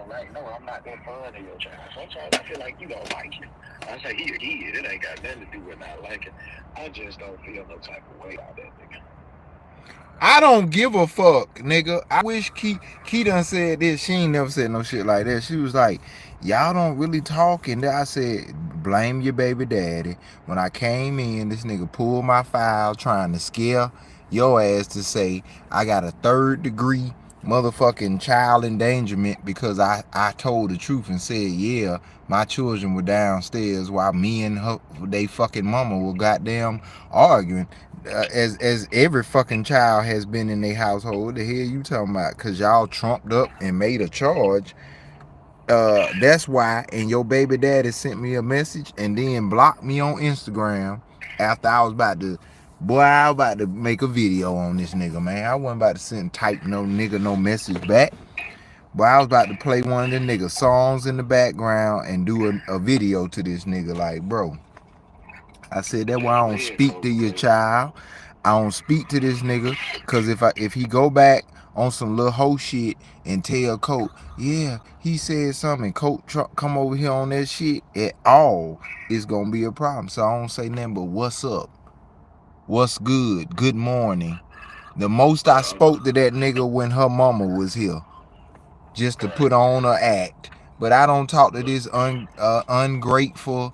don't like, no, I'm not that fun of your child. Sometimes I feel like you don't like it. I say, he a kid. It ain't got nothing to do with not liking. I just don't feel no type of way about that nigga. I don't give a fuck, nigga. I wish Key done said this. She ain't never said no shit like that. She was like, y'all don't really talk. And I said, blame your baby daddy. When I came in, this nigga pulled my file trying to scare your ass to say I got a 3rd degree motherfucking child endangerment because I told the truth and said, yeah, my children were downstairs while me and her, they fucking mama were goddamn arguing. As every fucking child has been in their household. What the hell you talking about? Cause y'all trumped up and made a charge. That's why. And your baby daddy sent me a message and then blocked me on Instagram after I was about to. Boy, I was about to make a video on this nigga, man. I wasn't about to send type no nigga no message back. But I was about to play one of the nigga songs in the background and do a video to this nigga. Like, bro, I said that why I Go don't ahead, speak to Coach, your cuz. child. I don't speak to this nigga. Cause if he go back on some little hoe shit and tell Coach, yeah, he said something, Coach come over here on that shit at all, it's gonna be a problem. So I don't say nothing but what's up? What's good? Good morning. The most I spoke to that nigga when her mama was here. Just to put Right. on her act. But I don't talk to this ungrateful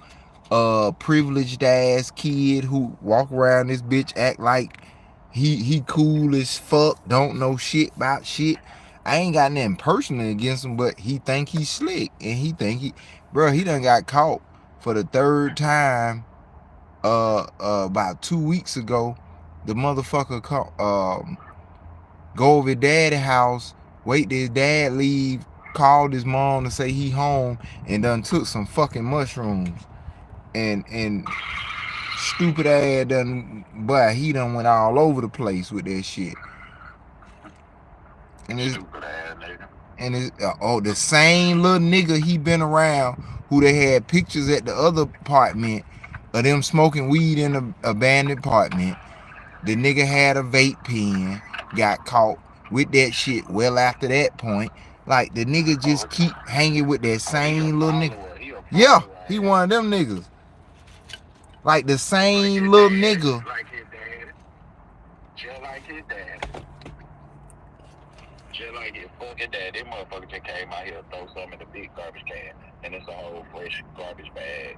privileged ass kid who walk around this bitch act like he cool as fuck, don't know shit about shit. I ain't got nothing personal against him, but he think he slick and he think he done got caught for the 3rd time about 2 weeks ago. The motherfucker go over his daddy house, wait till his dad leave, called his mom to say he home, and done took some fucking mushrooms. And stupid ass done, but he done went all over the place with that shit. And it's Stupid ass nigga. and it's the same little nigga he been around who they had pictures at the other apartment of them smoking weed in the abandoned apartment. The nigga had a vape pen, got caught with that shit well after that point. Like the nigga just Oh, keep hanging with that oh, he a same little nigga. follower. He a Yeah, follower, he ain't one of them niggas. Like the he? Like same his little dad. nigga. Like his dad. Just like his dad. Just like his fucking dad. This motherfucker just came out here and throw something in the big garbage can. And it's a whole fresh garbage bag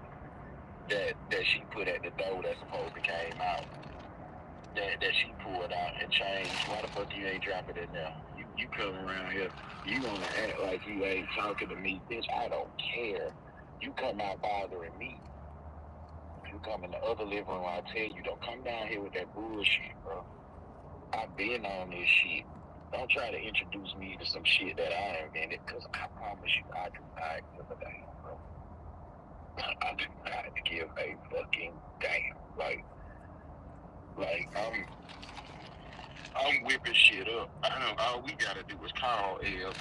that she put at the door that supposed to came out. That she pulled out and changed. Why the fuck you ain't drop it in there? You come around here, you gonna act like you ain't talking to me, bitch. I don't care. You come out bothering me. You come in the other living room, I tell you, don't come down here with that bullshit, bro. I've been on this shit. Don't try to introduce me to some shit that I invented, cause I promise you, I do not give a damn, bro. I do not give a fucking damn. Like I'm whipping shit up. All we gotta do is call L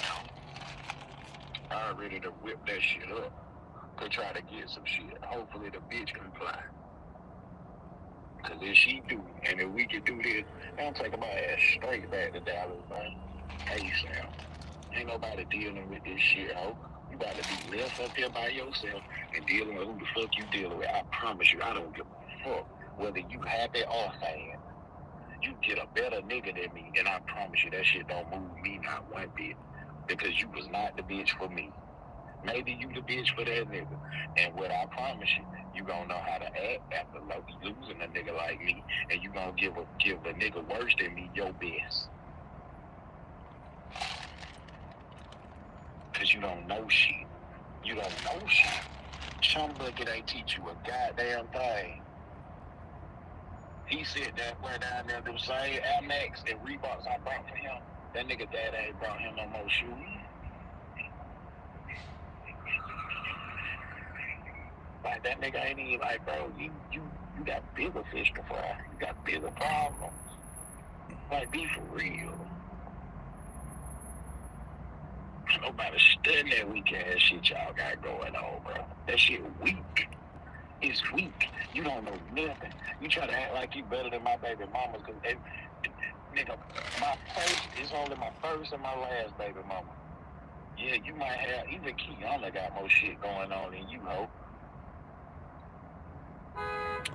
now. I'm ready to whip that shit up to try to get some shit. Hopefully the bitch comply. Cause if she do, and if we can do this, I'm taking my ass straight back to Dallas, man. Hey Sam, ain't nobody dealing with this shit, ho. You got to be left up here by yourself and dealing with who the fuck you dealing with. I promise you, I don't give a fuck whether you happy or sad. You get a better nigga than me, and I promise you that shit don't move me not one bit. Because you was not the bitch for me. Maybe you the bitch for that nigga. And what I promise you, you gonna know how to act after losing a nigga like me, and you gonna give a nigga worse than me your best. Cause you don't know shit. You don't know shit. Chum Bucket ain't teach you a goddamn thing. He said that way down there, them same Air Max and Reeboks I brought for him. That nigga dad ain't brought him no more shoes. Like that nigga ain't even like, bro, you got bigger fish to fry. You got bigger problems. Like, be for real. Nobody studying that weak ass shit y'all got going on, bro. That shit weak. It's weak. You don't know nothing. You try to act like you better than my baby mamas, cause nigga, my first is only my first and my last baby mama. Yeah, you might have, even Kiana got more shit going on than you, ho.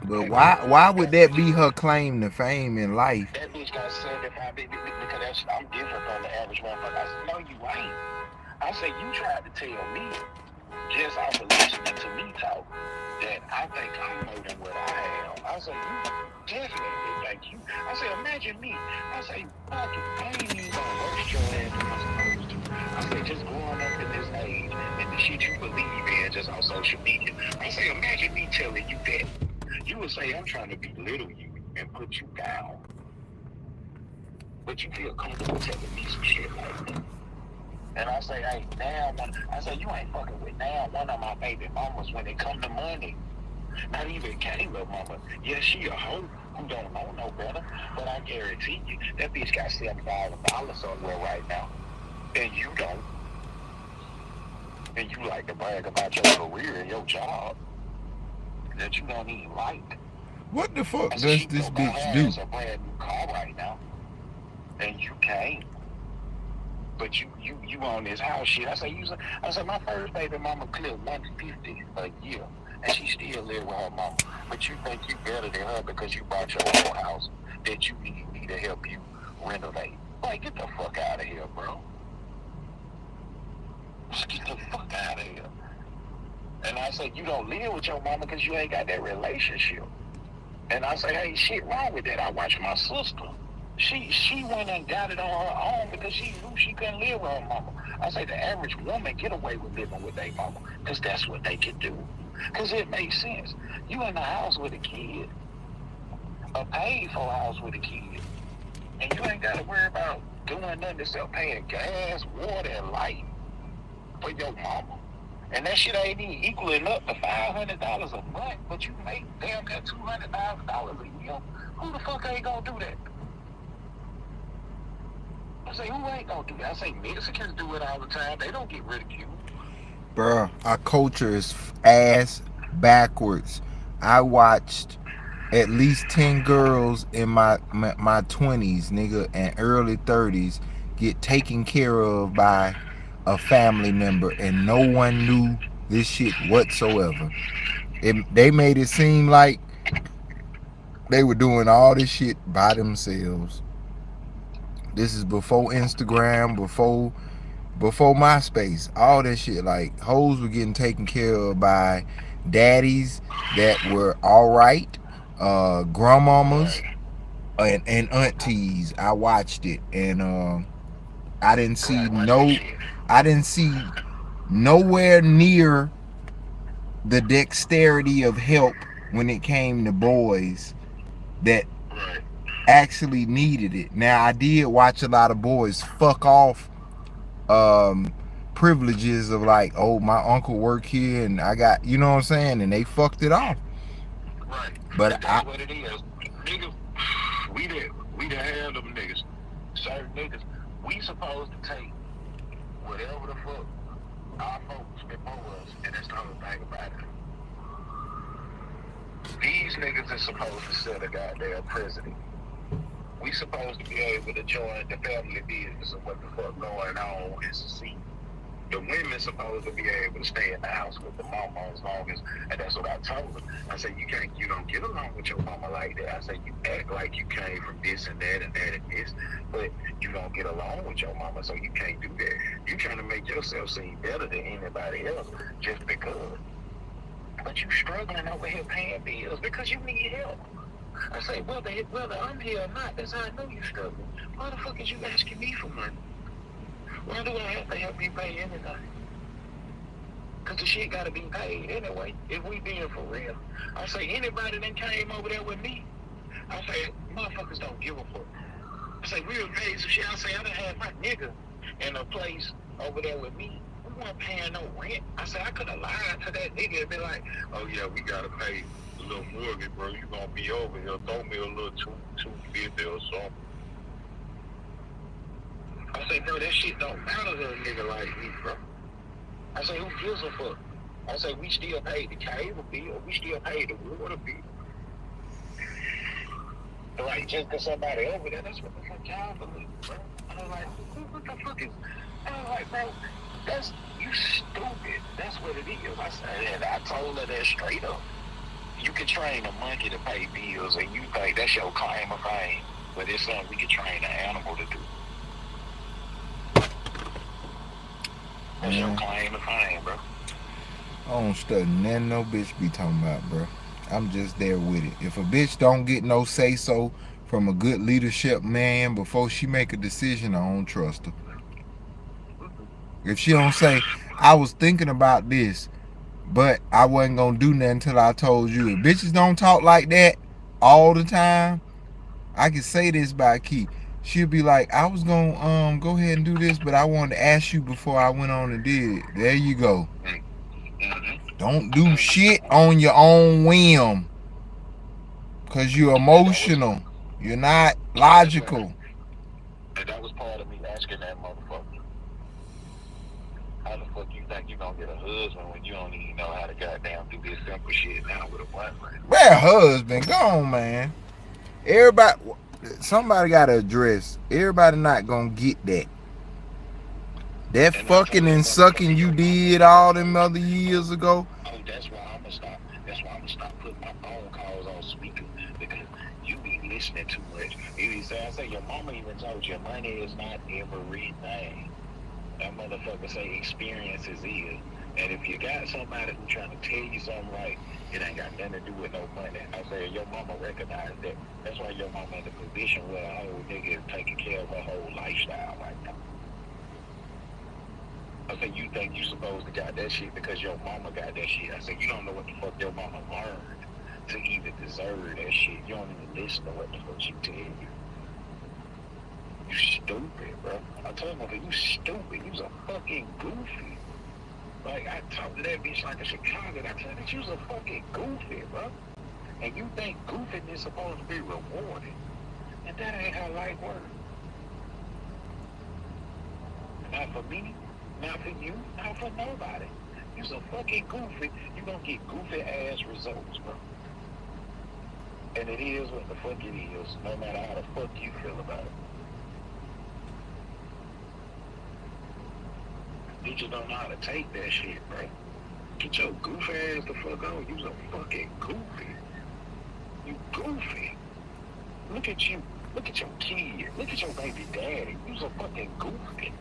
But Hey, bro, why would that that bitch, be her claim to fame in life? that bitch got 75 baby because I'm different from the average motherfucker. I said, no, you ain't. I said, you tried to tell me, just off of listening to me talk, that I think I'm more than what I am. I say, you definitely think you. I say, imagine me. I say, fuck it, I ain't even gonna roast your ass like I'm supposed to. I say, just growing up in this age and the shit you believe in just on social media. I say, imagine me telling you that. You would say, I'm trying to belittle you and put you down. But you feel comfortable telling me some shit like that. And I say, hey, now, I say, you ain't fucking with now one of my baby mamas when it come to money. Not even Kayla mama. Yeah, she a hoe who don't know no better. But I guarantee you, that bitch got $7,000 somewhere right now. And you don't. And you like to brag about your career and your job that you don't even like. What the fuck I said, does she this broke her bitch do? ass a brand new car right now. And you can't. But you on this house shit. I said my first baby mama clipped 150 a year, and she still live with her mama. But you think you better than her because you bought your own house that you need me to help you renovate. Like, get the fuck out of here, bro. Just get the fuck out of here. And I said, you don't live with your mama because you ain't got that relationship. And I say, hey, shit wrong with that. I watch my sister. She went and got it on her own because she knew she couldn't live with her mama. I say the average woman get away with living with their mama because that's what they can do. Because it makes sense. You in the house with a kid, a paid for house with a kid, and you ain't got to worry about doing nothing except paying gas, water, and light for your mama. And that shit ain't even equaling up to $500 a month, but you make damn near $200,000 a year. Who the fuck ain't gonna do that? I say, who ain't gonna do that? I say, Mexicans do it all the time. They don't get ridiculed. Bruh, our culture is ass backwards. I watched at least 10 girls in my 20s, nigga, and early 30s get taken care of by a family member, and no one knew this shit whatsoever. They made it seem like they were doing all this shit by themselves. This is before Instagram, before MySpace, all that shit. Like, hoes were getting taken care of by daddies that were all right, grandmamas, and aunties. I watched it, and I didn't see nowhere near the dexterity of help when it came to boys that actually needed it. Now, I did watch a lot of boys fuck off privileges of like, oh, my uncle work here and I got, you know what I'm saying, and they fucked it off. Right. But And that's what it is. Niggas, we the hand them niggas. Certain niggas, we supposed to take whatever the fuck our folks before us, and that's the whole thing about it. These niggas is supposed to set a goddamn president. We supposed to be able to join the family business of what the fuck going on and see. The women supposed to be able to stay in the house with the mama as long as, and that's what I told her. I said, you don't get along with your mama like that. I said, you act like you came from this and that and that and this, but you don't get along with your mama, so you can't do that. You trying to make yourself seem better than anybody else just because. But you struggling over here paying bills because you need help. I say, whether I'm here or not, that's how I know you struggling. Why the fuck is you asking me for money? Why do I have to help you pay anything? Because the shit got to be paid anyway, if we being for real. I say, anybody that came over there with me, I say, motherfuckers don't give a fuck. I say, we were paid some shit. I say, I done had my nigga in a place over there with me. We weren't paying no rent. I say, I could have lied to that nigga and be like, oh yeah, we got to pay a little mortgage, bro. You going to be over here. Throw me a little $250 or something. I say, bro, that shit don't matter to a nigga like me, bro. I say, who gives a fuck? I say, we still pay the cable bill. We still pay the water bill. Like, just because somebody over there, that's what the fuck y'all believe, bro. I was like, what the fuck is... I was like, bro, That's you stupid. That's what it is. I said, and I told her that straight up. You can train a monkey to pay bills, and you think that's your claim of fame, but it's something we can train an animal to do. That's your claim of fame, bro. I don't study nothing no bitch be talking about, bro. I'm just there with it. If a bitch don't get no say so from a good leadership man before she make a decision, I don't trust her. If she don't say, I was thinking about this, but I wasn't gonna do nothing until I told you. If bitches don't talk like that all the time, I can say this by Key. She'll be like, I was gonna go ahead and do this, but I wanted to ask you before I went on and did it. There you go. Don't do shit on your own whim. Cause you're emotional. You're not logical. And that was part of me asking that motherfucker, how the fuck you think you gonna get a husband when you don't even know how to goddamn do this simple shit now with a boyfriend? Where husband? Go on, man. Everybody, somebody got to address. Everybody not gonna get that. That And fucking and sucking you did all them other years ago. Oh, that's why I'm gonna stop. That's why I'm gonna stop putting my phone calls on speaker, because you be listening too much. I say your mama even told you money is not everything. That motherfucker say experiences is. And if you got somebody who trying to tell you something right, it ain't got nothing to do with no money. I say your mama recognized that. That's why your mama in the position where a whole nigga is taking care of her whole lifestyle right now. I say you think you supposed to got that shit because your mama got that shit. I say you don't know what the fuck your mama learned to even deserve that shit. You don't even listen to what the fuck she tell you. You stupid, bro. I told her, you stupid. You's a fucking goofy. Like, I talked to that bitch like a Chicago. I told her that you's a fucking goofy, bro. And you think goofing is supposed to be rewarded. And that ain't how life works. Not for me, not for you, not for nobody. You's a fucking goofy. You gonna get goofy ass results, bro. And it is what the fuck it is, no matter how the fuck you feel about it. Bitches don't know how to take that shit, bro. Get your goofy ass the fuck on. You's a fucking goofy. You goofy. Look at you. Look at your kid. Look at your baby daddy. You's a fucking goofy.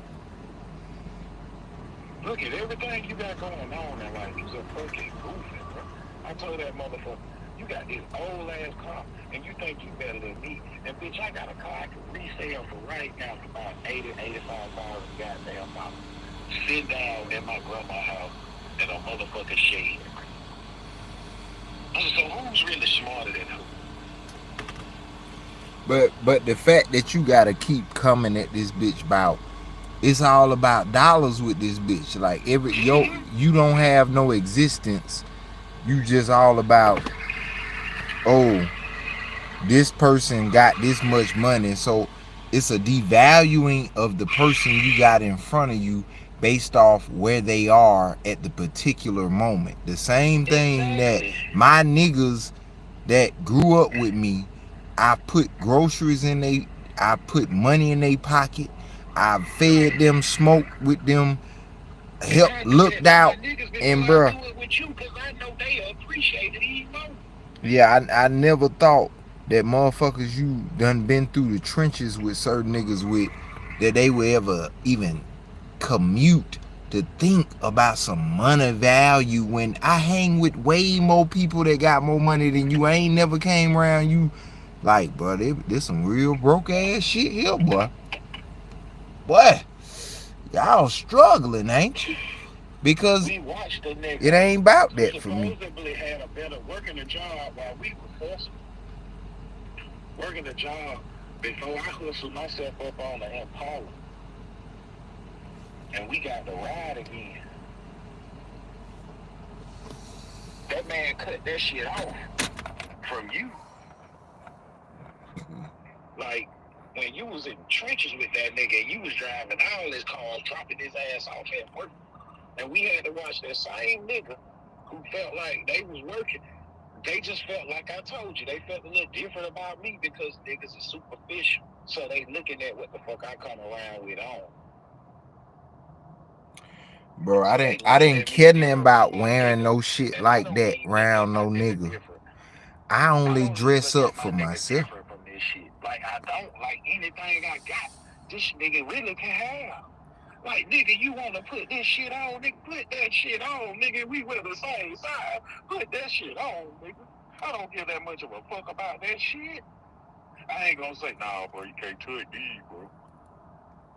Look at everything you got going on in life. You's a fucking goofy, bro. I told that motherfucker, you got this old ass car and you think you better than me. And bitch, I got a car I can resell for right now for about $80,000 to $85,000 goddamn dollars. Sit down in my grandma's house in a motherfucking shed. So who's really smarter than who? But the fact that you gotta keep coming at this bitch about, it's all about dollars with this bitch. Like you don't have no existence. You just all about, oh, this person got this much money, so it's a devaluing of the person you got in front of you based off where they are at the particular moment. The same thing that my niggas that grew up with me, I put groceries in I put money in their pocket, I fed them, smoked with them, helped, looked out, and bruh, yeah, I never thought that motherfuckers you done been through the trenches with certain niggas with, that they would ever even commute to think about some money value when I hang with way more people that got more money than you. I ain't never came around you like, bro, there's some real broke ass shit here, boy. Boy, y'all struggling, ain't you? Because it ain't about that for me. Supposedly had a better working a job while we were hustling. Working a job before I hustled myself up on the Impala. And we got to ride again. That man cut that shit off from you. Like, when you was in trenches with that nigga and you was driving all his cars, dropping his ass off at work, and we had to watch that same nigga who felt like they was working. They just felt like I told you. They felt a little different about me because niggas are superficial. So they looking at what the fuck I come around with on. Bro, So I didn't care nothing about wearing no shit and I like don't that mean to round make no my nigga nigga. different. I I only don't dress even up let my for nigga myself. different from this shit. Like, I don't like anything I got. This nigga really can have. Like, nigga, you want to put this shit on, nigga, put that shit on, nigga. We wear the same size. Put that shit on, nigga. I don't give that much of a fuck about that shit. I ain't gonna say, nah, bro, you can't touch these, bro.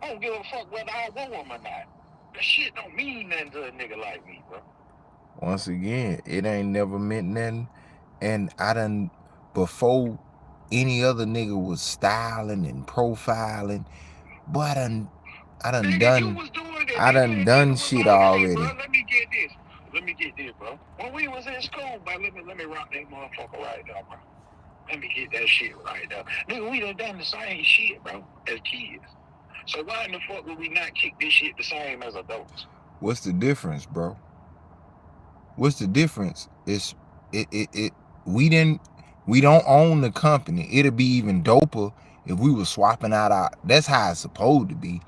I don't give a fuck whether I want them or not. That shit don't mean nothing to a nigga like me, bro. Once again, it ain't never meant nothing. And I done, before any other nigga was styling and profiling, boy, I done Nigga, you was doing it, I nigga, done and done nigga was shit like, hey, bro, already. let me get this. Let me get this, bro. When we was in school, bro, let me rock that motherfucker right now, bro. Let me get that shit right now. Nigga, we done the same shit, bro, as kids. So why in the fuck would we not kick this shit the same as adults? What's the difference, bro? What's the difference? It's we don't own the company. It'd be even doper if we were swapping out our, that's how it's supposed to be.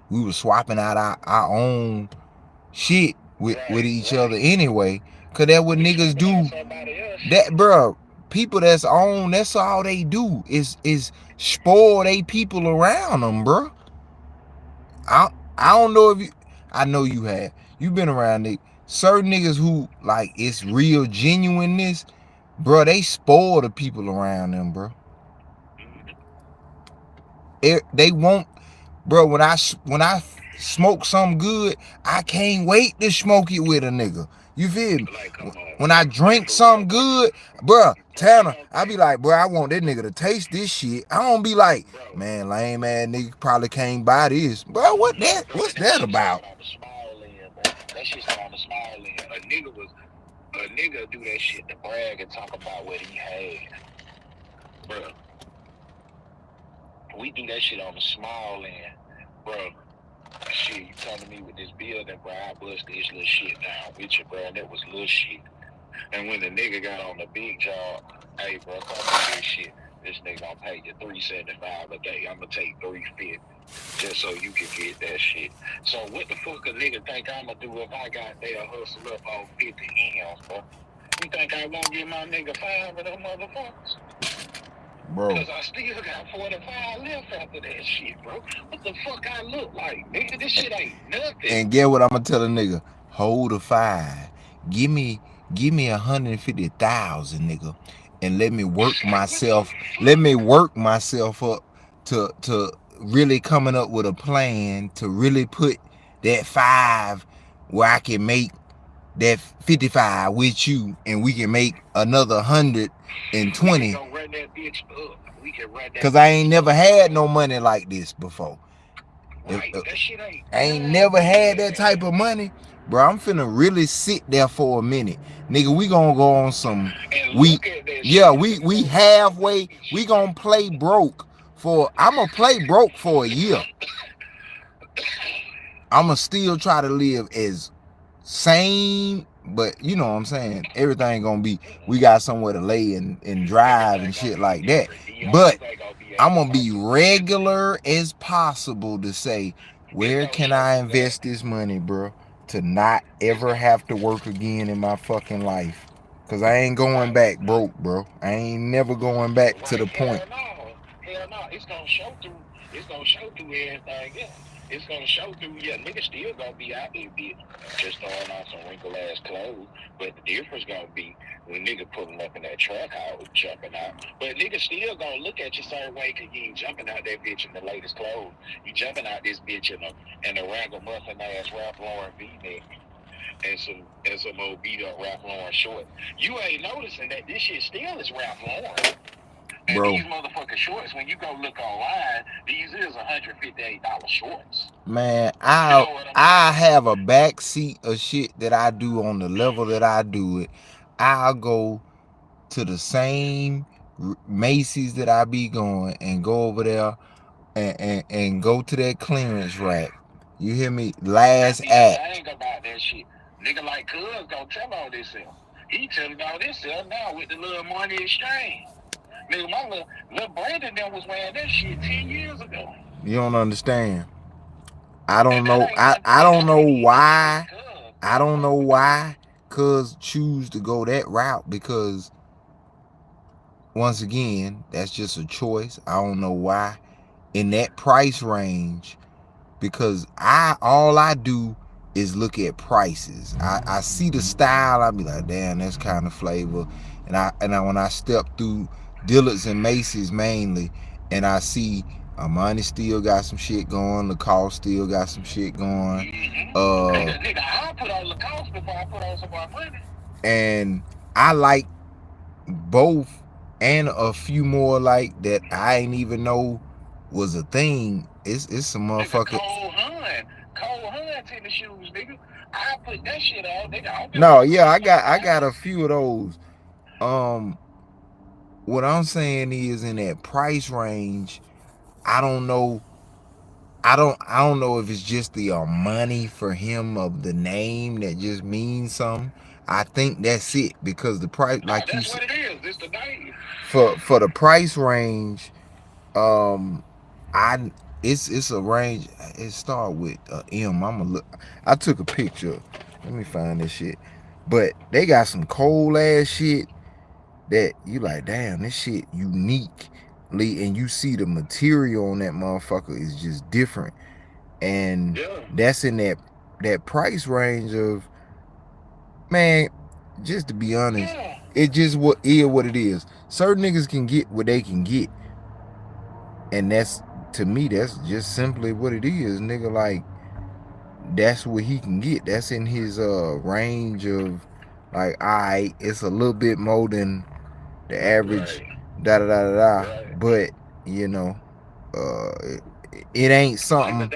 We were swapping out our own shit with each other anyway. Cause that's what niggas do. That, bro, people that's on, that's all they do is spoil they people around them, bro. I don't know if you, I know you have. You been around certain niggas who like it's real genuineness, bro. They spoil the people around them, bro. They won't, bro. When I smoke something good, I can't wait to smoke it with a nigga. You feel me? When I drink something good, bro, Tanner, I be like, bro, I want that nigga to taste this shit. I don't be like, man, lame ass nigga probably can't buy this, bro. What's that about? That shit's on the small end. A nigga do that shit to brag and talk about what he had, bro. We do that shit on the small end, bro. Shit, you coming to me with this building, bro, I bust this little shit down with you, bro, and that was little shit. And when the nigga got on the big job, hey, bro, come on this shit. This nigga gonna pay you $375 a day. I'm gonna take $350 just so you can get that shit. So what the fuck a nigga think I'm gonna do if I got there hustle up on 50 M's, bro? You think I won't get my nigga 5 of them motherfuckers? Bro. Because I still got 45 left after that shit, bro. What the fuck I look like, nigga? This shit ain't nothing. And get what I'm gonna tell a nigga? Hold a 5. Give me 150,000, nigga, and let me work myself. Let me work myself up to really coming up with a plan to really put that 5 where I can make that 55 with you, and we can make another 120. Cause I ain't never had no money like this before. I ain't never had that type of money, bro. I'm finna really sit there for a minute, nigga. We gonna go on some. We halfway. We gonna play broke for. I'm gonna play broke for a year. I'm gonna still try to live as same, but you know what I'm saying. Everything gonna be. We got somewhere to lay and drive and shit like that. But I'm gonna be regular as possible to say, where can I invest this money, bro, to not ever have to work again in my fucking life? Cause I ain't going back broke, bro. I ain't never going back to the point. Hell no, it's gonna show through. It's gonna show through everything else. It's gonna show through. Yeah, niggas still gonna be out there, bitch, just throwing on some wrinkled ass clothes. But the difference gonna be when nigga pulling up in that truck house, jumping out. But niggas still gonna look at you certain way because you ain't jumping out that bitch in the latest clothes. You jumping out this bitch in a ragamuffin ass Ralph Lauren V-neck. And some old beat up Ralph Lauren short. You ain't noticing that this shit still is Ralph Lauren. And bro, these motherfucking shorts, when you go look online, these is $158 shorts. Man, I have a back seat of shit that I do on the level that I do it. I'll go to the same Macy's that I be going and go over there and go to that clearance rack. You hear me? Last act. I ain't about that shit. Nigga like Cuz gonna tell all this stuff. He telling all this stuff now with the little money exchange. Nigga, my little Brandon that was wearing that shit 10 years ago. You don't understand. I don't know. I don't know why. I don't know why cuz choose to go that route, because once again, that's just a choice. I don't know why in that price range, because all I do is look at prices. I see the style, I be like, damn, that's kind of flavor. And I when I step through Dillard's and Macy's mainly, and I see Armani still got some shit going, Lacoste still got some shit going. Nigga, I put on Lacoste before I put on some more money. And I like both, and a few more like that I ain't even know was a thing. It's some motherfucker. Cole Haan tennis shoes, nigga. I put that shit on, nigga. No, yeah, I got a few of those. What I'm saying is, in that price range, I don't know. I don't know if it's just the money for him of the name that just means something. I think that's it, because the price, No, like you that's said, what it is. It's the name. for the price range, I it's a range. It start with M. I'ma look. I took a picture. Let me find this shit. But they got some cold ass shit that you like, damn, this shit uniquely, and you see the material on that motherfucker is just different. And that's in that price range of, man, just to be honest, it just what it is. Certain niggas can get what they can get. And that's, to me, that's just simply what it is, nigga. Like, that's what he can get. That's in his range of, like, alright, it's a little bit more than the average, da da da da da. But you know, it ain't something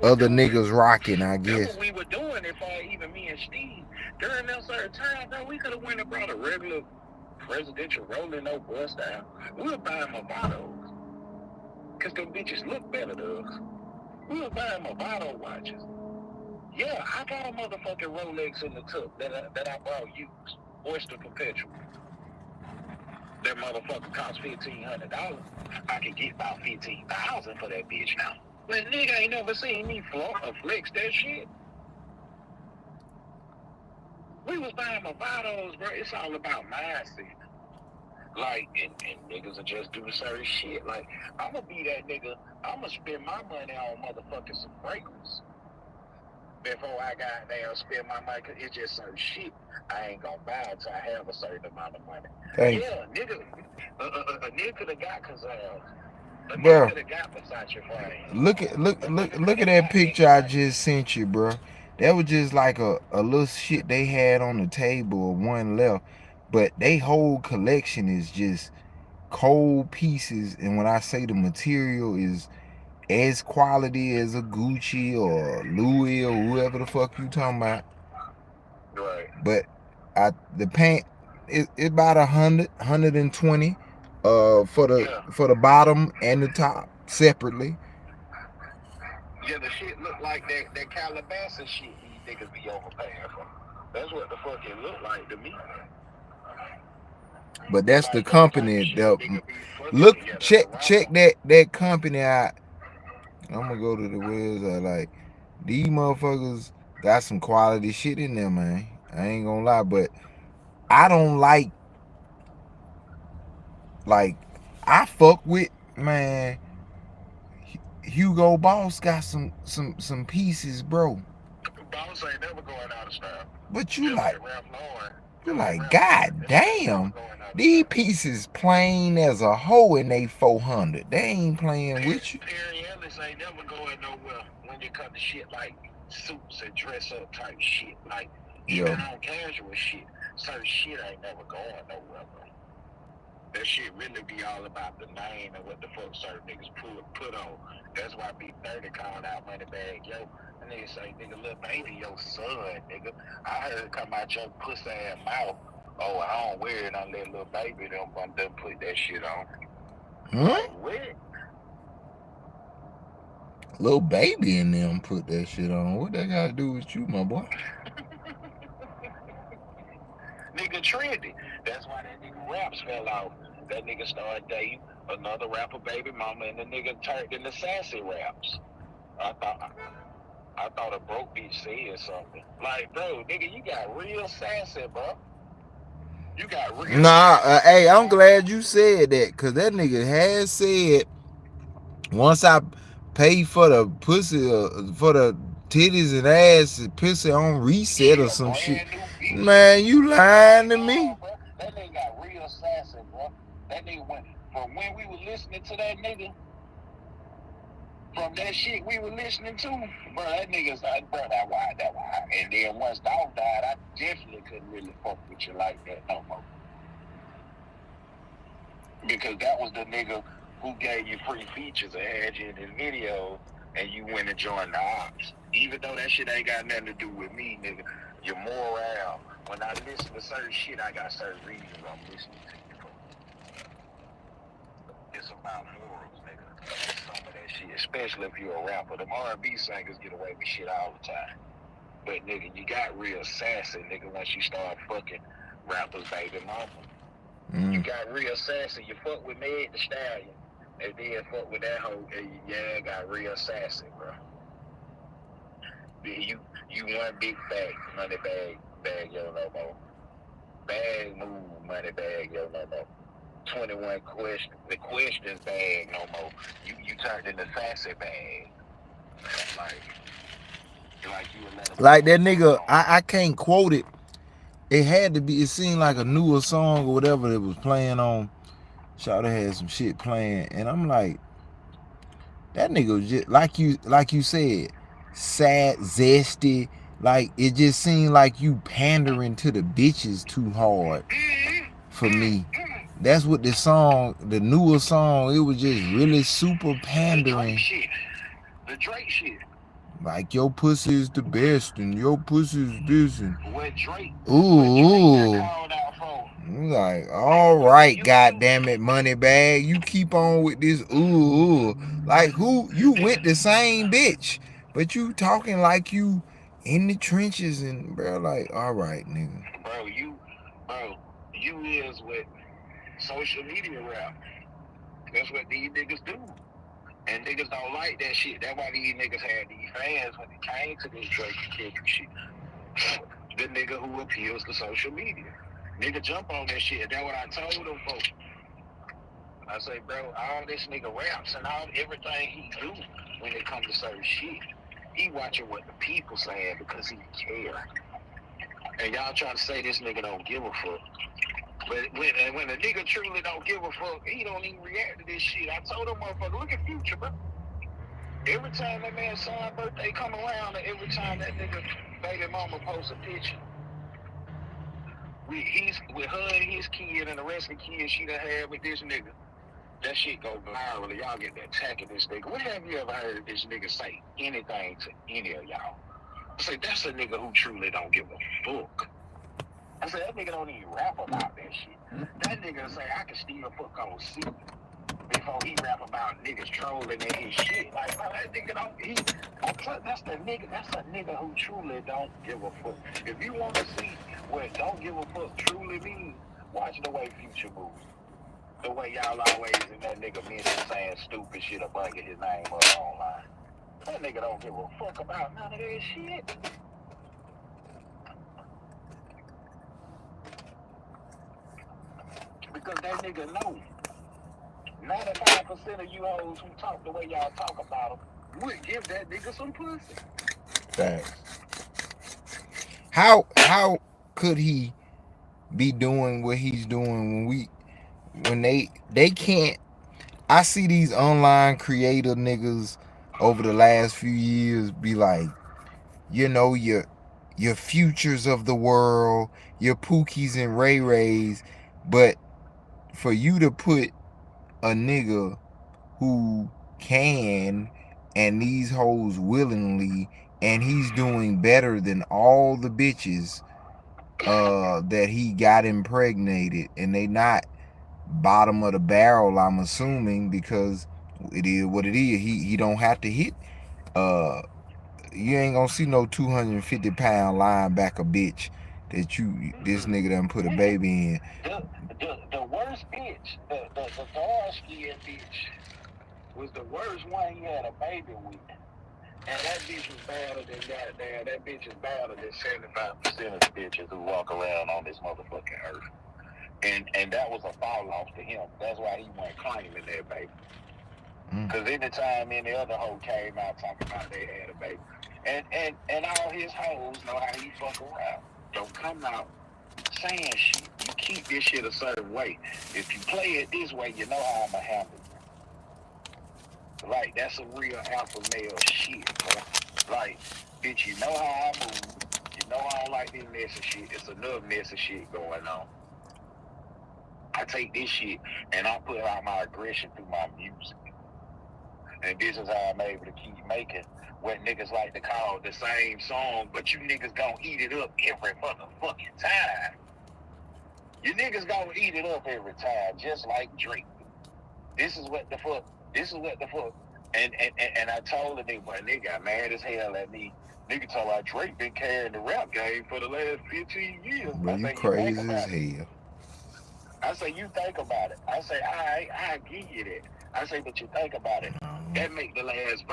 other niggas rocking, I guess. That's what we were doing. If even me and Steve during that certain time, bro, we could have went and brought a regular presidential rolling no bust down. We'll buy Movados, cause them bitches look better to us. We'll buy Movado watches. Yeah, I got a motherfucking Rolex in the tub that I bought used, Oyster Perpetual. That motherfucker cost $1,500. I could get about $15,000 for that bitch now. But nigga ain't never seen me flex that shit. We was buying Movados, bro. It's all about mindset. Like, and niggas are just doing certain shit. Like, I'ma be that nigga. I'ma spend my money on motherfucking some fragrance before I got there and spend my money. Cause it's just certain shit I ain't gonna buy until I have a certain amount of money. Yeah, nigga, a nigga could have got Cazal. A nigga could have got Versace frame. Look at that picture I just sent you, bro. That was just like a little shit they had on the table, of one left. But they whole collection is just cold pieces. And when I say the material is as quality as a Gucci or Louis or whoever the fuck you talking about. Right. But the pant is about 120 for the bottom and the top separately. Yeah, the shit look like that Calabasas shit these niggas be overpaying for. That's what the fuck it look like to me. But that's the company. Look, check that company out. I'm gonna go to the website. Like, these motherfuckers got some quality shit in there, man. I ain't gonna lie, but I don't like I fuck with, man. Hugo Boss got some pieces, bro. Boss ain't never going out of style. But you like, god damn, these pieces plain as a hoe in they 400. They ain't playing with you. Perry Ellis ain't never going nowhere when you come to shit like suits and dress up type shit. Like, even on casual shit, certain shit ain't never going nowhere, bro. That shit really be all about the name and what the fuck certain niggas put on. That's why Big 30 called out Moneybagg Yo. And niggas say, nigga, little baby, your son, nigga. I heard it come out your pussy ass mouth. Oh, I don't wear it unless little baby them put that shit on. Like, what? Little baby in them put that shit on. What that got to do with you, my boy? Nigga trendy. That's why that nigga raps fell off. That nigga started dating another rapper baby mama, and the nigga turned into sassy raps. I thought I thought a broke bitch said something. Like, bro, nigga, you got real sassy, bro. You got real Nah, sassy. hey, I'm glad you said that, because that nigga has said, once I pay for the pussy, for the titties and ass and pussy on reset or some shit. Man, you lying to me. Bro. That nigga got real sassy, bro. That nigga went, from when we were listening to that nigga, from that shit we were listening to, bro, that nigga's like, bro, that why. And then once Dog died, I definitely couldn't really fuck with you like that no more. Because that was the nigga who gave you free features and had you in his video, and you went and joined the ops. Even though that shit ain't got nothing to do with me, nigga, your moral. When I listen to certain shit, I got certain reasons I'm listening to you for. It's about morals, nigga. It's some of that shit, especially if you're a rapper. Them R&B singers get away with shit all the time. But, nigga, you got real sassy, nigga, once you start fucking rappers, baby mama. You got real sassy. You fuck with Meg Thee Stallion, and then fuck with that hoe, and yeah, got real sassy, bro. You one big fat money bag yo no more. Bag move money bag yo no more. 21 questions, the questions bag no more. You turned into sassy bag. Like that nigga, I can't quote it. It had to be, it seemed like a newer song or whatever that was playing on. Shawty had some shit playing, and I'm like, that nigga was just like you said, sad, zesty. Like, it just seemed like you pandering to the bitches too hard for me. That's what this song, the newer song, it was just really super pandering. The Drake shit. Like, your pussy is the best, and your pussy is this, and what Drake. Ooh. Like, all right, goddamn it, money bag. You keep on with this. Ooh. Like, who? You with the same bitch, but you talking like you in the trenches, and bro, like, all right, nigga. Bro, you is with social media rap. That's what these niggas do. And niggas don't like that shit. That's why these niggas had these fans when it came to this Drake and Kendrick shit. The nigga who appeals to social media. Nigga jump on that shit. That's what I told them folks. I say, bro, all this nigga raps and everything he do when it comes to certain shit, he watching what the people saying because he care. And y'all trying to say this nigga don't give a fuck. But when a nigga truly don't give a fuck, he don't even react to this shit. I told him, motherfucker, look at Future, bro. Every time that man's son's birthday come around, and every time that nigga baby mama posts a picture, he's with her and his kid and the rest of the kids she done had with this nigga, that shit go viral. Y'all get the attack of this nigga. When have you ever heard this nigga say anything to any of y'all? I say, that's a nigga who truly don't give a fuck. I said, that nigga don't even rap about that shit. That nigga say, I can still fuck on C before he rap about niggas trolling and his shit. Like, bro, that nigga don't, that's a nigga who truly don't give a fuck. If you want to see what don't give a fuck truly means, watch the way Future moves. The way y'all always in that nigga mention saying stupid shit or bringing his name up online. That nigga don't give a fuck about none of that shit. Because that nigga know 95% of you hoes who talk the way y'all talk about him would give that nigga some pussy. Thanks. How could he be doing what he's doing when they can't? I see these online creator niggas over the last few years be like, you know, your Futures of the world, your Pookies and Ray Rays, but for you to put a nigga who can and these hoes willingly, and he's doing better than all the bitches that he got impregnated, and they not bottom of the barrel, I'm assuming, because it is what it is. He don't have to hit. You ain't gonna see no 250-pound linebacker bitch that this nigga done put a baby in. The worst bitch, the dark-skinned bitch, was the worst one he had a baby with. And that bitch was badder than goddamn. That bitch is badder than 75% of the bitches who walk around on this motherfucking earth. And that was a fall off to him. That's why he wasn't claiming that baby. Because anytime any other hoe came out talking about they had a baby, and all his hoes know how he fuck around. Don't come out saying shit. You keep this shit a certain way. If you play it this way, you know how I'ma handle it. Like, that's a real alpha male shit, bro. Like, bitch, you know how I move. You know I don't like this mess of shit. It's enough mess of shit going on. I take this shit and I put out my aggression through my music. And this is how I'm able to keep making what niggas like to call the same song, but you niggas gonna eat it up every motherfucking time. You niggas gonna eat it up every time, just like Drake. This is what the fuck. And I told the nigga, but nigga got mad as hell at me. Nigga told about Drake been carrying the rap game for the last 15 years. But you crazy as hell. I say, you think about it. I say, I give you that. I say, but you think about it. That make the last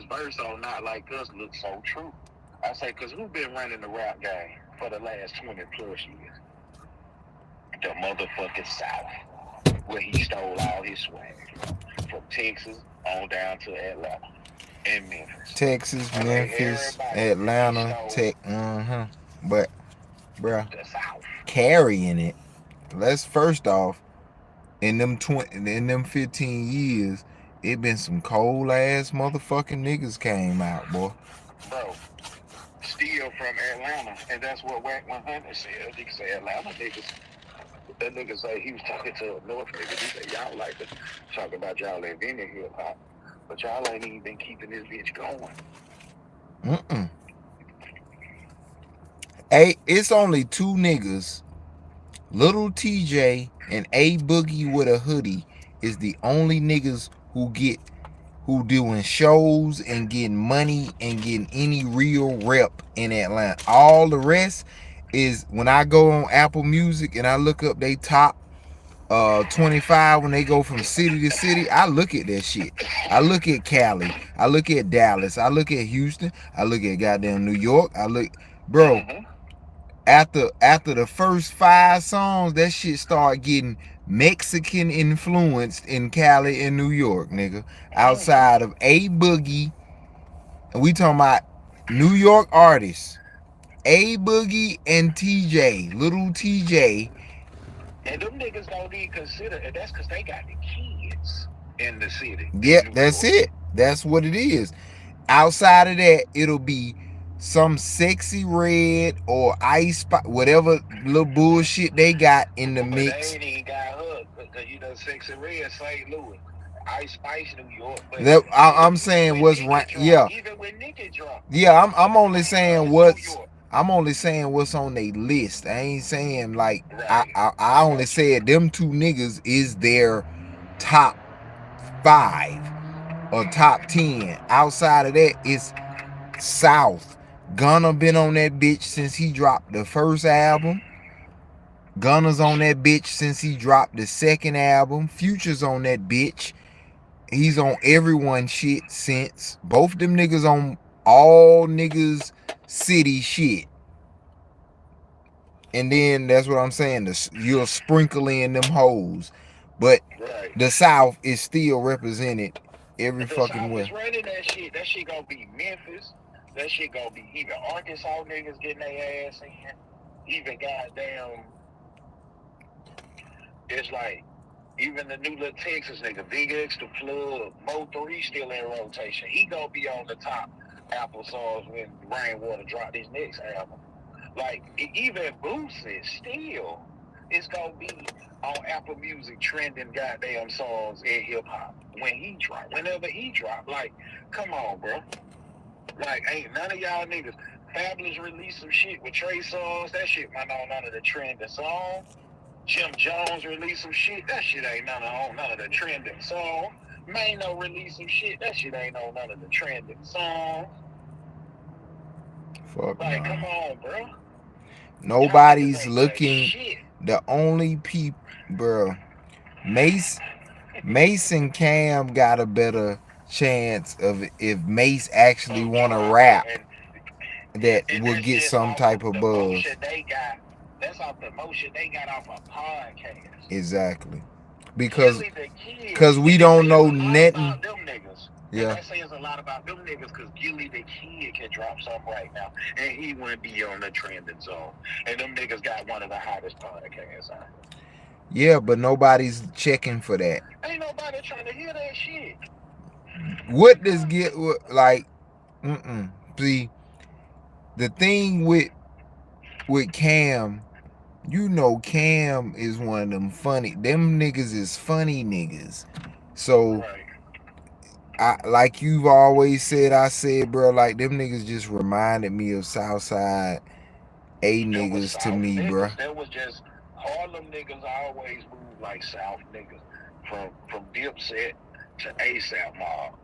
verse on Not Like Us look so true. I say, because who been running the rap game for the last 20 plus years? The motherfucking South, where he stole all his swag from Texas on down to Atlanta and Memphis. Texas, Memphis, Atlanta, But, bruh, carrying it. Let's first off, in them 15 years, it been some cold ass motherfucking niggas came out, boy. Bro, still from Atlanta, and that's what Wack 100 said. He said Atlanta niggas. That nigga say he was talking to a North nigga. He said y'all like to talk about y'all inventing hip hop, but y'all ain't even been keeping this bitch going. Hey, it's only two niggas. Little TJ and A Boogie with a hoodie is the only niggas who doing shows and getting money and getting any real rep in Atlanta. All the rest is when I go on Apple Music and I look up they top 25 when they go from city to city. I look at that shit. I look at Cali. I look at Dallas. I look at Houston. I look at goddamn New York. Bro. After the first 5 songs, that shit start getting Mexican influenced in Cali and New York, nigga. Outside of A Boogie, and we talking about New York artists, A Boogie and TJ, little TJ. And them niggas don't even consider it. That's because they got the kids in the city. Yeah, that's it. That's what it is. Outside of that, it'll be some Sexy Red or Ice Spice, whatever little bullshit they got in the mix. They ain't even got her, because you know Sexy Red, St. Louis, Ice Spice, New York. But I'm saying what's right. Yeah. Even when Nicki dropped. Yeah, I'm only saying what's. I'm only saying what's on their list. I ain't saying like I only said them two niggas is their top 5 or top 10. Outside of that, it's South. Gunna been on that bitch since he dropped the first album. Gunna's on that bitch since he dropped the second album. Future's on that bitch. He's on everyone's shit since. Both them niggas on all niggas city shit. And then that's what I'm saying. You'll sprinkle in them hoes. But the South is still represented every fucking way. That shit gonna be Memphis. That shit gonna be even Arkansas niggas getting their ass in. Even goddamn, it's like even the new little Texas nigga, Big X, the Plug, Mo3 still in rotation. He gonna be on the top Apple songs when Rainwater drop his next album. Like even Boosie still is gonna be on Apple Music trending goddamn songs in hip hop whenever he drop. Like, come on, bro. Like, ain't none of y'all niggas. Fabulous released some shit with Trey Songz. That shit went on none of the trending songs. Jim Jones released some shit. That shit ain't none of the trending songs. Mano released some shit. That shit ain't on none of the trending songs. Fuck like, come on, bro. Nobody's looking. The only people, bro. Mason Cam got a better chance of if Mace actually want to rap that will get some type of buzz. That's off the motion they got off a podcast. Exactly. Because Gilly we don't know nothing. them niggas. Yeah. That says a lot about them niggas because Gilly the Kid can drop something right now and he wouldn't be on the trending zone. And them niggas got one of the hottest podcasts out. Yeah, but nobody's checking for that. Ain't nobody trying to hear that shit. What does get like? See, the thing with Cam, you know, Cam is one of them funny. Them niggas is funny niggas. So, right. Like you've always said, I said, bro, like them niggas just reminded me of Southside A niggas to me, niggas, bro. That was just Harlem niggas always move like South niggas from Dipset to ASAP Mob.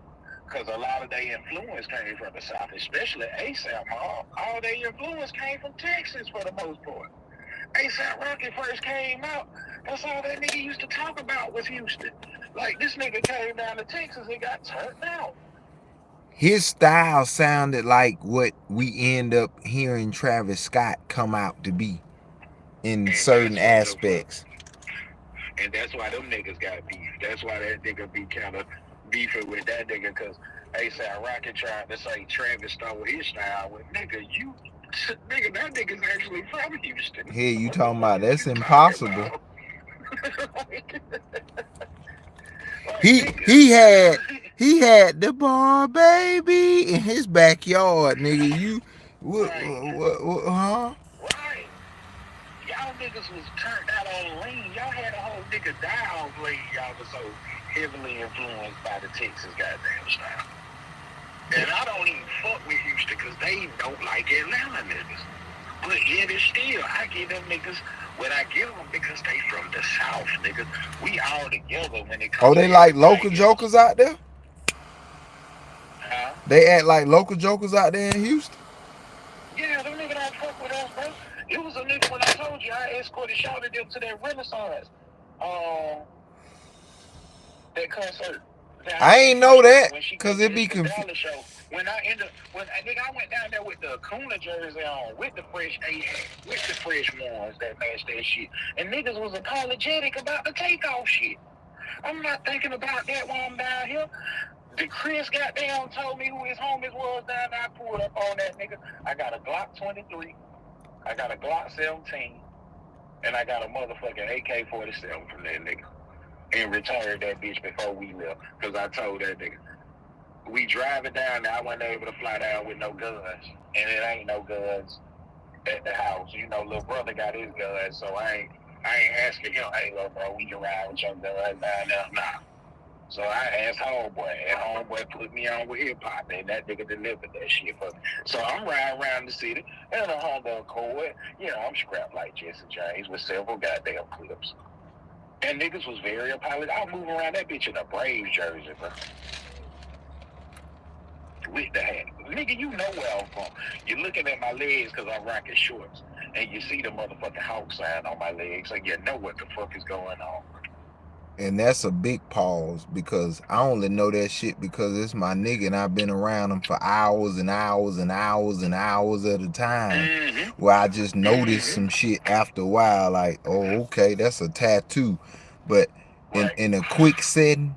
Because a lot of their influence came from the South, especially ASAP Mob. All their influence came from Texas for the most part. ASAP Rocky first came out, that's all that nigga used to talk about was Houston. Like, this nigga came down to Texas and got turned out. His style sounded like what we end up hearing Travis Scott come out to be in certain aspects. And that's why them niggas got beef. That's why that nigga be kind of beefing with that nigga, because ASAP Rocky trying to say Travis stole his style. With nigga, that nigga's actually from Houston. Hey, you talking about that's impossible. He had the bar baby in his backyard, nigga. You what huh? Right. Y'all niggas was turned out on lean. Y'all had a whole nigga die on lean. Y'all was so heavily influenced by the Texas goddamn style. And I don't even fuck with Houston because they don't like Atlanta niggas. But yet it's still, I give them niggas what I give them because they from the South, niggas. We all together when it comes. Oh, they like local jokers out there? Huh? They act like local jokers out there in Houston? Yeah, them niggas don't fuck with us, bro. It was a nigga when I told you I escorted Shawty them to that Renaissance. That concert. I ain't know that because it be confused. When I went down there with the Kuna jersey on, with the fresh ones that matched that shit, and niggas was apologetic about the takeoff shit. I'm not thinking about that while I'm down here. The Chris got down, told me who his homies was down there. I pulled up on that nigga. I got a Glock 23, I got a Glock 17, and I got a motherfucking AK-47 from that nigga. And retired that bitch before we left. Because I told that nigga, we driving down there, I wasn't able to fly down with no guns. And it ain't no guns at the house. You know, little brother got his guns, so I ain't asking him, hey, little bro, we can ride with your guns down there. Nah. So I asked Homeboy, and Homeboy put me on with hip-hop, and that nigga delivered that shit for me. So I'm riding around the city in a Honda Accord. You know, I'm scrapped like Jesse James with several goddamn clips. And niggas was very apologetic. I was moving around that bitch in a Braves jersey, bro. With the hat. Nigga, you know where I'm from. You're looking at my legs because I'm rocking shorts. And you see the motherfucking Hawk sign on my legs, so you know what the fuck is going on. And that's a big pause because I only know that shit because it's my nigga and I've been around him for hours and hours and hours and hours at a time where I just noticed some shit after a while like, oh, okay, that's a tattoo. But in a quick setting,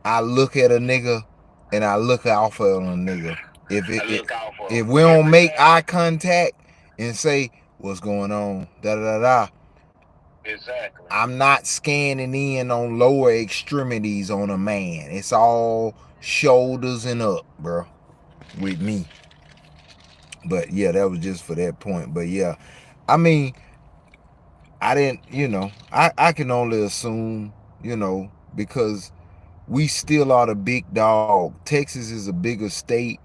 I look at a nigga and I look off of a nigga. If we don't make eye contact and say, what's going on, da-da-da-da, exactly. I'm not scanning in on lower extremities on a man. It's all shoulders and up, bro, with me. But yeah, that was just for that point. But yeah, I mean, I didn't, you know, I can only assume, you know, because we still are the big dog. Texas is a bigger state.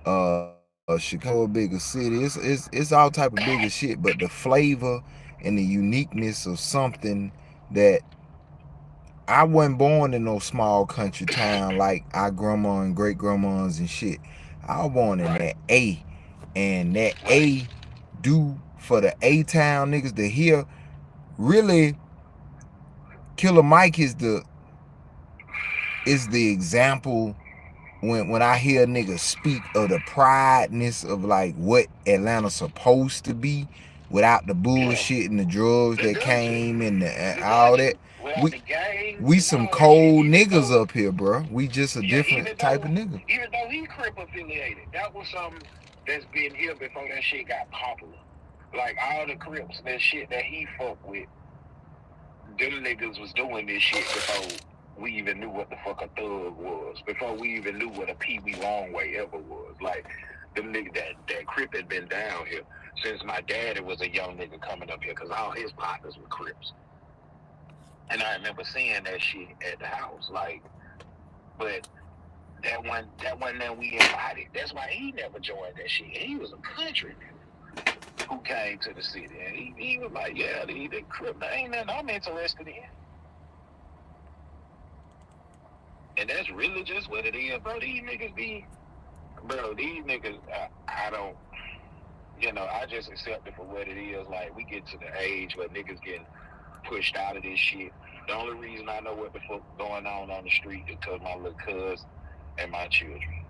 Chicago a bigger city. It's all type of bigger shit. But the flavor and the uniqueness of something that I wasn't born in no small country town like our grandma and great grandmas and shit. I was born in that A, and that A do for the A town niggas to hear. Really, Killer Mike is the example when I hear niggas speak of the prideness of like what Atlanta's supposed to be without the bullshit and the drugs that came and all that. We some cold niggas up here, bro. We just a different type of nigga. Even though he Crip affiliated, that was something that's been here before that shit got popular. Like all the Crips, that shit that he fucked with, them niggas was doing this shit before we even knew what the fuck a thug was. Before we even knew what a Pee Wee Longway ever was. Like them niggas that Crip had been down here since my daddy was a young nigga coming up here, because all his partners were Crips. And I remember seeing that shit at the house, like, but that one that we invited. That's why he never joined that shit. He was a country nigga who came to the city, and he was like, yeah, the Crip, ain't nothing I'm interested in. And that's really just what it is, bro. These niggas be, bro, these niggas, I don't, you know, I just accept it for what it is. Like, we get to the age where niggas getting pushed out of this shit. The only reason I know what the fuck going on the street is because my little cuz and my children.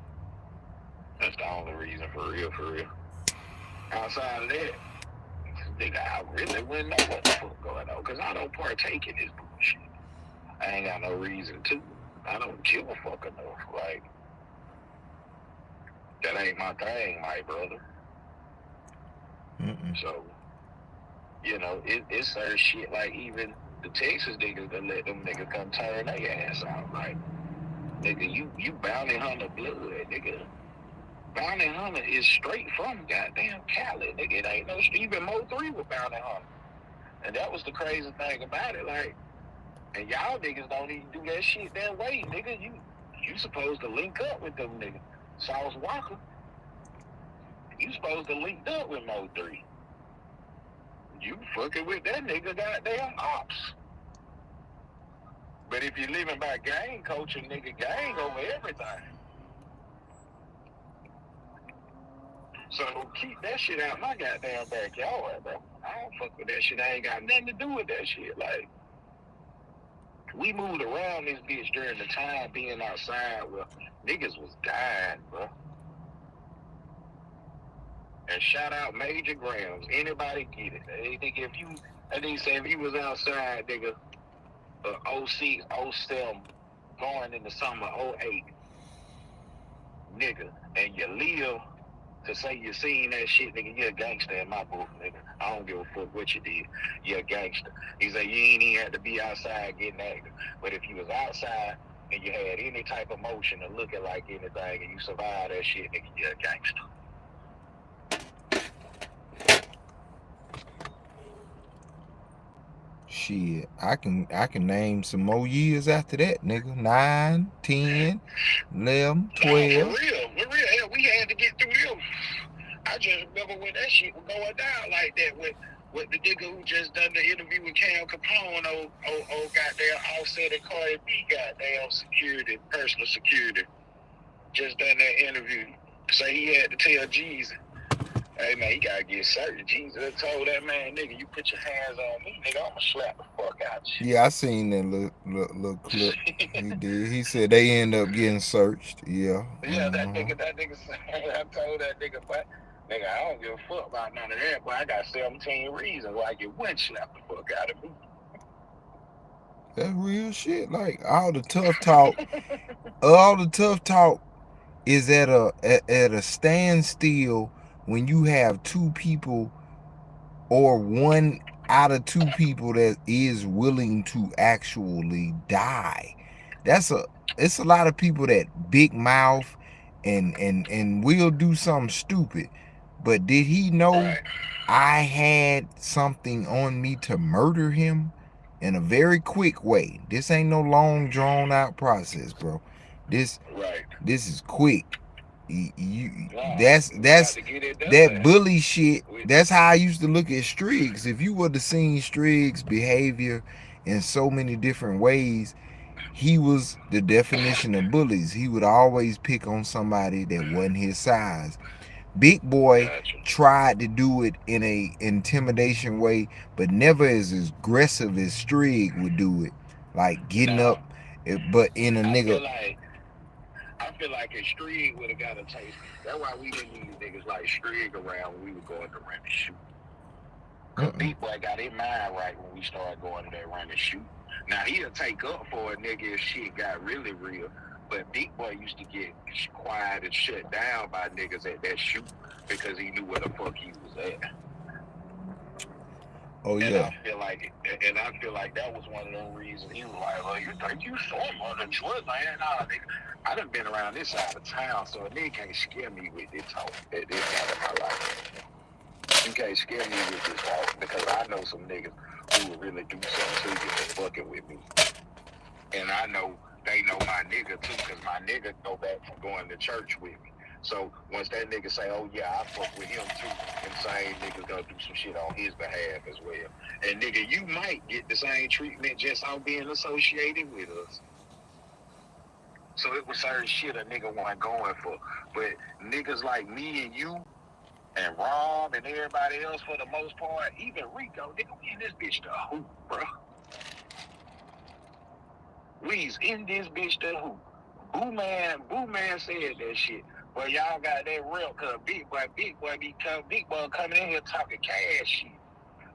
That's the only reason, for real, for real. Outside of that, nigga, I really wouldn't know what the fuck going on, because I don't partake in this bullshit. I ain't got no reason to. I don't give a fuck enough. Like, that ain't my thing, my brother. So, you know, it's certain shit, like even the Texas niggas that let them niggas come turn their ass out. Like, nigga, you bounty hunter blood, nigga. Bounty hunter is straight from goddamn Cali, nigga. It ain't no Stephen Mo 3 with bounty hunter. And that was the crazy thing about it, like, and y'all niggas don't even do that shit that way, nigga. You supposed to link up with them niggas. Sauce Walker, you supposed to link up with Mo 3. You fucking with that nigga goddamn ops. But if you're living by gang culture, nigga, gang over everything. So keep that shit out my goddamn backyard, bro. I don't fuck with that shit. I ain't got nothing to do with that shit. Like, we moved around this bitch during the time being outside where niggas was dying, bro. And shout out Major Grams. Anybody get it? Nigga, if you was outside, nigga, 06, 07, going into summer 08, nigga, and you live to say you seen that shit, nigga, you're a gangster in my book, nigga. I don't give a fuck what you did. You're a gangster. He said you ain't even had to be outside getting active. But if you was outside and you had any type of motion or looking like anything and you survived that shit, nigga, you're a gangster. Shit, I can name some more years after that, nigga. 9, 10, 11, 12. No, for real. Hell, we had to get through them. I just remember when that shit was going down like that with the nigga who just done the interview with Cam Capone, goddamn Offset and Cardi B, goddamn security, personal security. Just done that interview. So he had to tell Jesus, hey man, you gotta get certain. Jesus told that man, nigga, you put your hands on me, nigga, I'ma slap the fuck out of you. Yeah, I seen that little clip. He did. He said they end up getting searched. Yeah. Yeah, that nigga said, I told that nigga, but nigga, I don't give a fuck about none of that, but I got 17 reasons why you wouldn't slap the fuck out of me. That's real shit. Like all the tough talk is at a standstill when you have two people or one out of two people that is willing to actually die. It's a lot of people that big mouth and will do something stupid. But did he know I had something on me to murder him in a very quick way? This ain't no long drawn out process, bro. This is quick. That's that bully shit. That's how I used to look at Striggs. If you would have seen Striggs' behavior in so many different ways, he was the definition of bullies. He would always pick on somebody that wasn't his size. Big Boy tried to do it in a intimidation way, but never as aggressive as Strigg would do it, like getting up, but in a nigga. I feel like if Strig would have got a taste, that's why we didn't need niggas like Strig around when we were going to run and shoot. Cause Big Boy got his mind right when we started going to that run and shoot. Now he'll take up for a nigga if shit got really real. But Big Boy used to get quiet and shut down by niggas at that shoot because he knew where the fuck he was at. Oh And yeah. I feel like that was one of those reasons he was like, "Well, you think you saw him on the Detroit, man? Nah, nigga, I done been around this side of town, so a nigga can't scare me with this talk at this time of my life. You can't scare me with this talk because I know some niggas who will really do something to you for fucking with me, and I know they know my nigga too, because my nigga go back from going to church with me." So once that nigga say, "Oh yeah, I fuck with him too," and same niggas gonna do some shit on his behalf as well. And nigga, you might get the same treatment just on being associated with us. So it was certain shit a nigga wasn't going for. But niggas like me and you and Rob and everybody else for the most part, even Rico, nigga, we in this bitch to hoop, bro. We's in this bitch to hoop. Boo Man said that shit. Well, y'all got that real, cause Big Boy coming in here talking cash shit.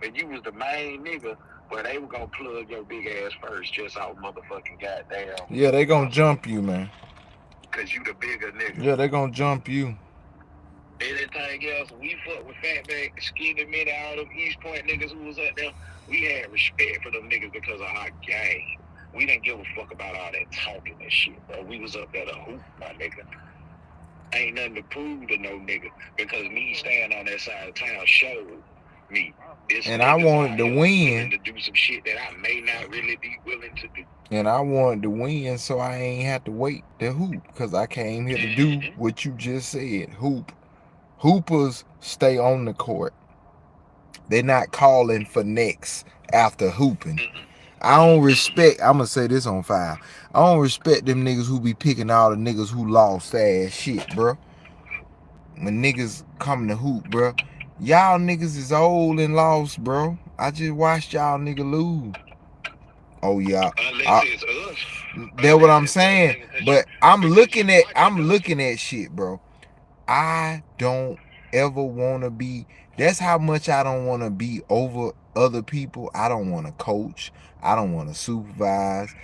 And you was the main nigga, but they were gonna plug your big ass first, just out motherfucking goddamn. Yeah, they gonna jump you, man. Cause you the bigger nigga. Yeah, they gonna jump you. Anything else, we fuck with Fatback, Skinny Minnie, all them East Point niggas who was up there. We had respect for them niggas because of our game. We didn't give a fuck about all that talking and shit, bro. We was up there to hoop, my nigga. Ain't nothing to prove to no nigga because me staying on that side of town showed me. And I wanted to win. To do some shit that I may not really be willing to do. And I wanted to win, so I ain't have to wait to hoop, because I came here to do what you just said, hoop. Hoopers stay on the court. They're not calling for next after hooping. I don't respect, I'm going to say this on fire. I don't respect them niggas who be picking all the niggas who lost ass shit, bro. When niggas come to hoop, bro. Y'all niggas is old and lost, bro. I just watched y'all nigga lose. Oh yeah. Unless it's us. That's what I'm saying. But I'm looking at shit, bro. I don't ever want to be, that's how much I don't want to be over other people. I don't want to coach. I don't want to supervise.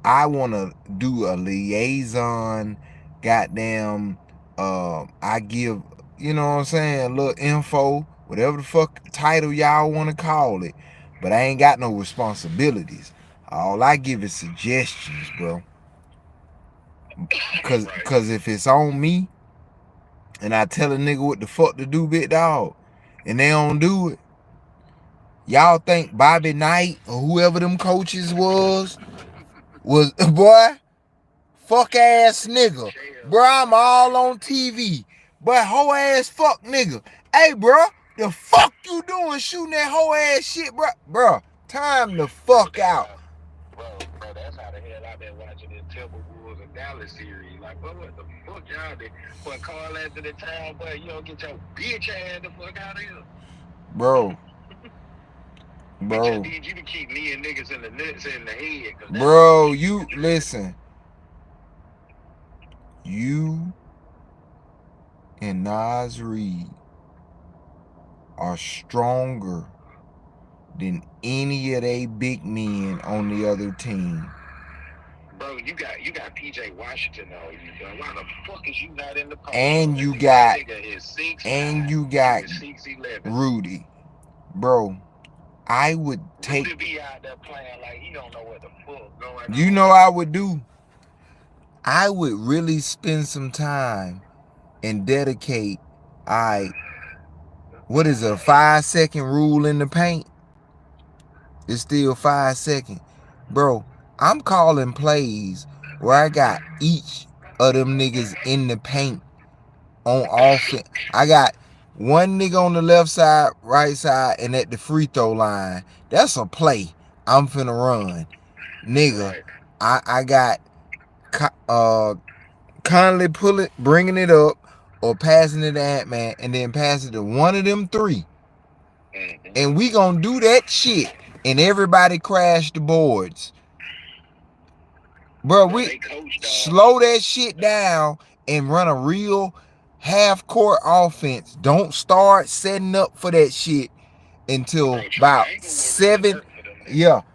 I want to do a liaison. Goddamn, I give, you know what I'm saying, little info, whatever the fuck title y'all want to call it. But I ain't got no responsibilities. All I give is suggestions, bro. Cause if it's on me, and I tell a nigga what the fuck to do, big dog, and they don't do it, y'all think Bobby Knight or whoever them coaches was boy, fuck ass nigga. Bro, I'm all on TV. But hoe ass fuck nigga. Hey, bro, the fuck you doing shooting that hoe ass shit, bro? Bro, time the fuck out. Bro, that's how the hell I've been watching this Timberwolves and Dallas series. Like, bro, what the fuck y'all did? But Carl Anthony Towns, boy, you don't get your bitch ass the fuck out of here. Bro. We just need you to keep me and niggas in the nuts in the head. Bro, you listen. You and Nas Reed are stronger than any of they big men on the other team. Bro, you got PJ Washington on you, bro. Why the fuck is you not in the post? And you got Rudy. Bro, I would take. Rudy be out there playing like he don't know what the fuck going on. You know what I would do? I would really spend some time and dedicate, what is it, a 5-second rule in the paint? It's still 5 seconds. Bro, I'm calling plays where I got each of them niggas in the paint on offense. I got one nigga on the left side, right side, and at the free throw line. That's a play I'm finna run. Nigga, I got Conley bringing it up or passing it to Ant-Man and then pass it to one of them three. And we gonna do that shit and everybody crash the boards. Bro, we slow that shit down and run a real half-court offense. Don't start setting up for that shit until about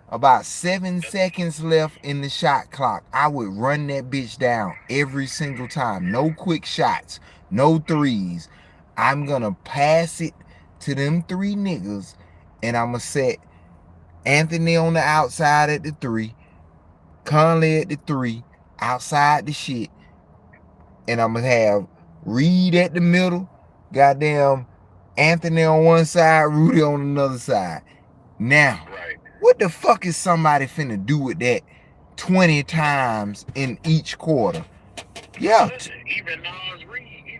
about 7 seconds left in the shot clock. I would run that bitch down every single time. No quick shots, no threes. I'm gonna pass it to them 3 niggas, and I'm gonna set Anthony on the outside at the 3, Conley at the 3, outside the shit, and I'm gonna have Reed at the middle, goddamn Anthony on one side, Rudy on another side. Now, what the fuck is somebody finna do with that 20 times in each quarter? Yeah. Even Nas Reed,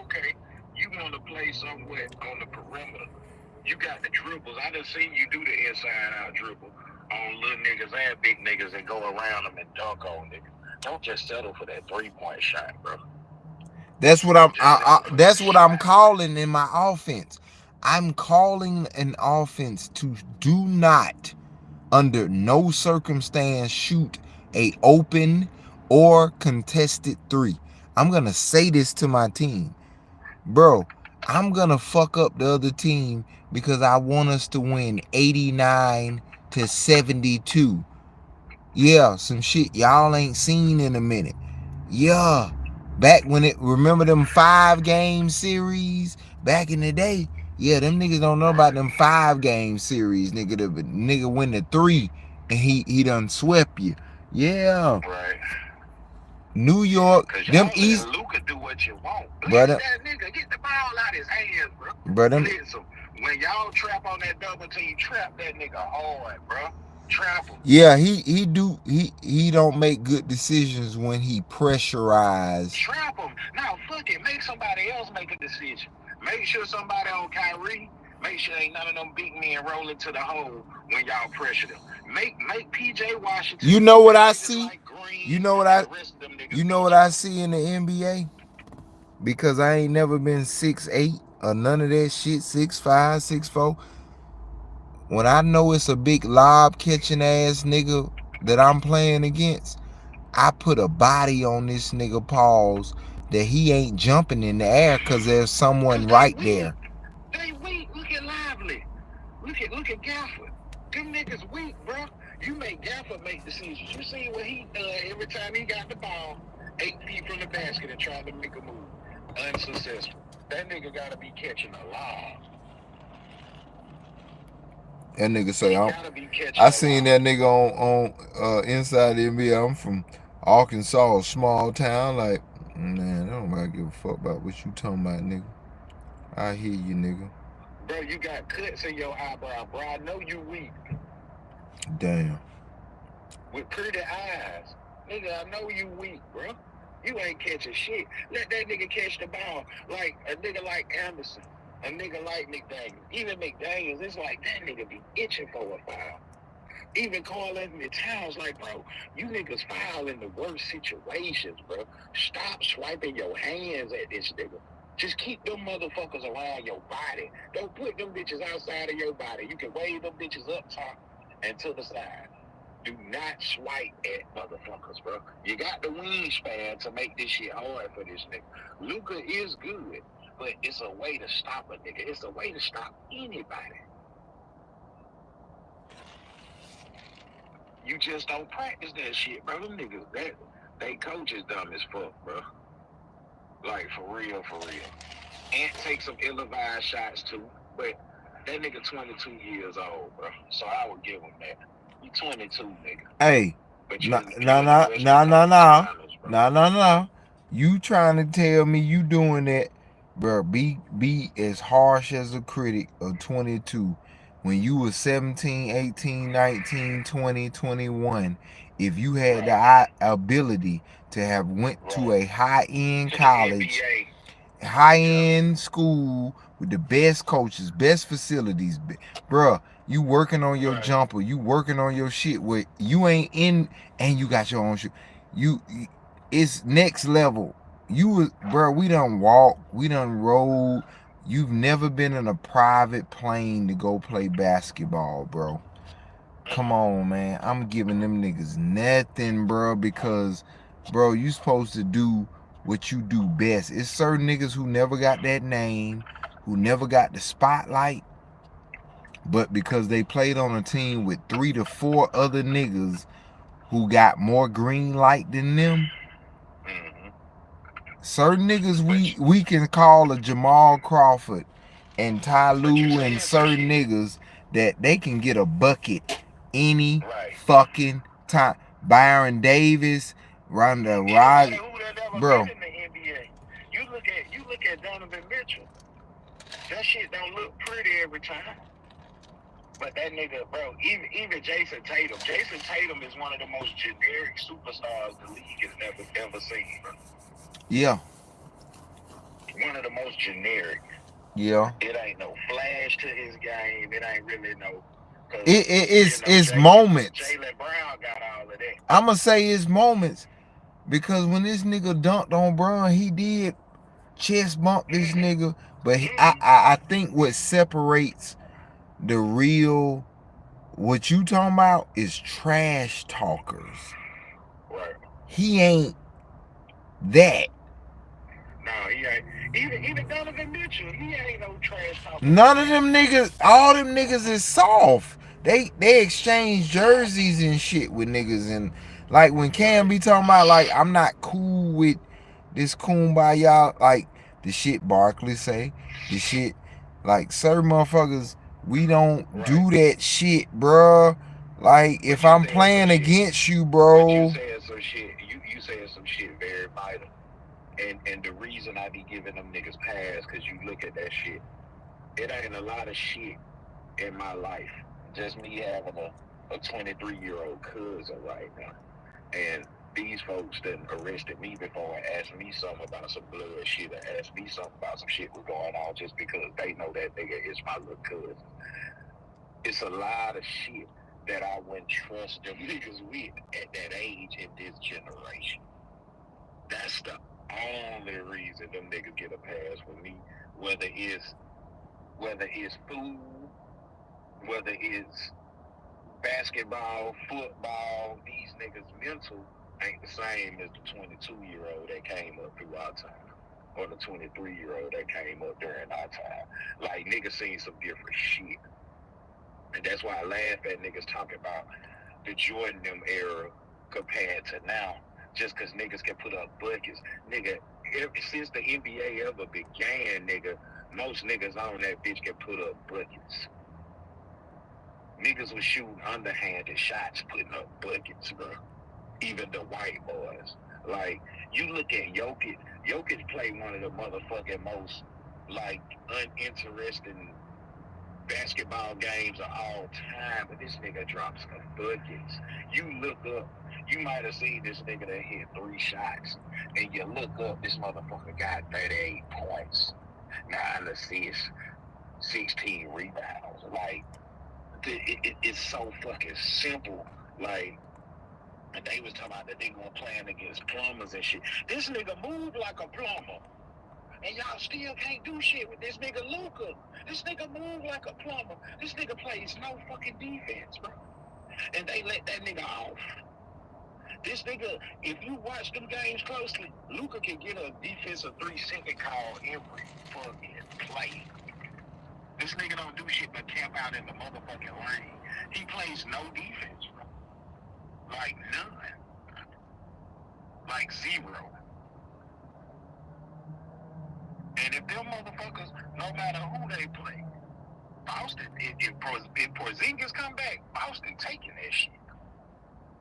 okay, you want to play somewhere on the perimeter. You got the dribbles. I done seen you do the inside-out dribble on little niggas and big niggas and go around them and dunk on niggas. Don't just settle for that 3-point shot, bro. That's what I'm calling in my offense. I'm calling an offense to do not, under no circumstance, shoot a open or contested 3. I'm gonna say this to my team, bro. I'm gonna fuck up the other team because I want us to win 89-72. Yeah, some shit y'all ain't seen in a minute. Yeah. Back when remember them 5-game series back in the day? Yeah, them niggas don't know about them 5-game series, nigga. The nigga win the 3 and he done swept you. Yeah. Right. New York, them East. Luka do what you want. Brother, that nigga, get the ball out his hands, bro. Brother. Listen, when y'all trap on that double team, trap that nigga hard, bro. Trap him. Yeah, he don't make good decisions when he pressurized. Trap him. Now fuck it, make somebody else make a decision. Make sure somebody on Kyrie. Make sure ain't none of them big men rolling to the hole when y'all pressure them. Make PJ Washington. You know what I see? Like Green, you know what I see in the NBA? Because I ain't never been 6'8" or none of that shit, 6'5", 6'4". When I know it's a big lob catching ass nigga that I'm playing against, I put a body on this nigga paws that he ain't jumping in the air because there's someone right there. They weak. Look at Lively. Look at Gafford. Them niggas weak, bro. You make Gafford make decisions. You see what he done every time he got the ball 8 feet from the basket and tried to make a move. Unsuccessful. That nigga gotta be catching a lob. That nigga say, I seen that nigga on Inside the NBA. I'm from Arkansas, a small town. Like, man, I don't really give a fuck about what you talking about, nigga. I hear you, nigga. Bro, you got cuts in your eyebrow, bro. I know you weak. Damn. With pretty eyes. Nigga, I know you weak, bro. You ain't catching shit. Let that nigga catch the ball. Like a nigga like Anderson. A nigga like McDaniels. Even McDaniels, it's like that nigga be itching for a foul. Even Karl Anthony Towns, like, bro, you niggas foul in the worst situations, bro. Stop swiping your hands at this nigga. Just keep them motherfuckers around your body. Don't put them bitches outside of your body. You can wave them bitches up top and to the side. Do not swipe at motherfuckers, bro. You got the wingspan to make this shit hard for this nigga. Luka is good, but it's a way to stop a nigga. It's a way to stop anybody. You just don't practice that shit, bro. Them niggas, they coach is dumb as fuck, bro. Like, for real, for real. Ant takes some ill-advised shots, too, but that nigga 22 years old, bro. So I would give him that. You 22, nigga. Hey, no. You trying to tell me you doing that, bro? Be as harsh as a critic of 22. When you was 17, 18, 19, 20, 21, if you had the ability to have went to a high-end college, high-end school with the best coaches, best facilities, bro, you working on your jumper, you working on your shit where you ain't in, and you got your own shit. It's next level. Bro, we done walk, we done rode. You've never been in a private plane to go play basketball, bro. Come on, man. I'm giving them niggas nothing, bro, because, bro, you supposed to do what you do best. It's certain niggas who never got that name, who never got the spotlight, but because they played on a team with 3 to 4 other niggas who got more green light than them, certain niggas we can call a Jamal Crawford and Ty Lue and certain niggas that they can get a bucket any fucking time. Byron Davis, Ronda Rousey, bro. You look at Donovan Mitchell. That shit don't look pretty every time. But that nigga, bro, even Jason Tatum. Jason Tatum is one of the most generic superstars the league has ever seen, bro. Yeah. One of the most generic. Yeah. It ain't no flash to his game. It ain't really no. It's moments. Jaylen Brown got all of that. I'ma say it's moments. Because when this nigga dunked on Bron, he did chest bump this nigga. But I think what separates the real, what you talking about, is trash talkers. Right. He ain't that. No, he ain't. Even Donovan Mitchell, he ain't no trash talker. None of them niggas, all them niggas is soft. They exchange jerseys and shit with niggas. And like when Cam be talking about like, I'm not cool with this kumbaya, like the shit Barkley say, the shit like certain motherfuckers, we don't do that shit, bruh. Like if I'm playing against you, bro. You said some shit. You said some shit very vital. And the reason I be giving them niggas pass, cause you look at that shit. It ain't a lot of shit in my life. Just me having a 23-year-old cousin right now. And these folks that arrested me before and asked me something about some blood shit, or asked me something about some shit was going on just because they know that nigga is my little cousin. It's a lot of shit that I wouldn't trust them niggas with at that age in this generation. That's the only reason them niggas get a pass with me, whether it's food, whether it's basketball, football. These niggas mental ain't the same as the 22-year-old that came up through our time, or the 23-year-old that came up during our time. Like, niggas seen some different shit. And that's why I laugh at niggas talking about the Jordan them era compared to now. Just because niggas can put up buckets. Nigga, since the NBA ever began, nigga, most niggas on that bitch can put up buckets. Niggas was shooting underhanded shots, putting up buckets, bro. Even the white boys. Like, you look at Jokic. Jokic played one of the motherfucking most, like, uninteresting basketball games of all time, but this nigga drops some buckets. You look up, you might have seen this nigga that hit 3 shots, and you look up, this motherfucker got 38 points, 9 assists, 16 rebounds. Like, it's so fucking simple. Like, and they was talking about the nigga was playing against plumbers and shit. This nigga moved like a plumber. And y'all still can't do shit with this nigga Luka. This nigga move like a plumber. This nigga plays no fucking defense, bro. And they let that nigga off. This nigga, if you watch them games closely, Luka can get a defensive 3-second call every fucking play. This nigga don't do shit but camp out in the motherfucking lane. He plays no defense, bro. Like none. Like 0. And if them motherfuckers, no matter who they play, Boston, if Porzingis come back, Boston taking that shit.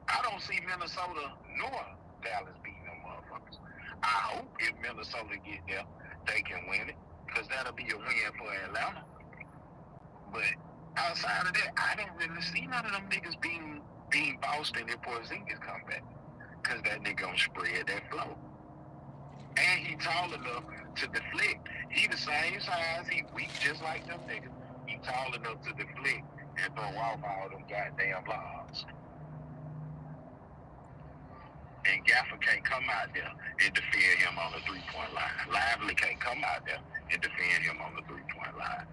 I don't see Minnesota nor Dallas beating them motherfuckers. I hope if Minnesota get there, they can win it, because that'll be a win for Atlanta. But outside of that, I don't really see none of them niggas being Boston if Porzingis come back, because that nigga gonna spread that flow. And he tall enough to deflect. He the same size, he weak just like them niggas. He tall enough to deflect and throw off all them goddamn lobs. And Gaffer can't come out there and defend him on the 3-point line. Lively can't come out there and defend him on the 3-point line.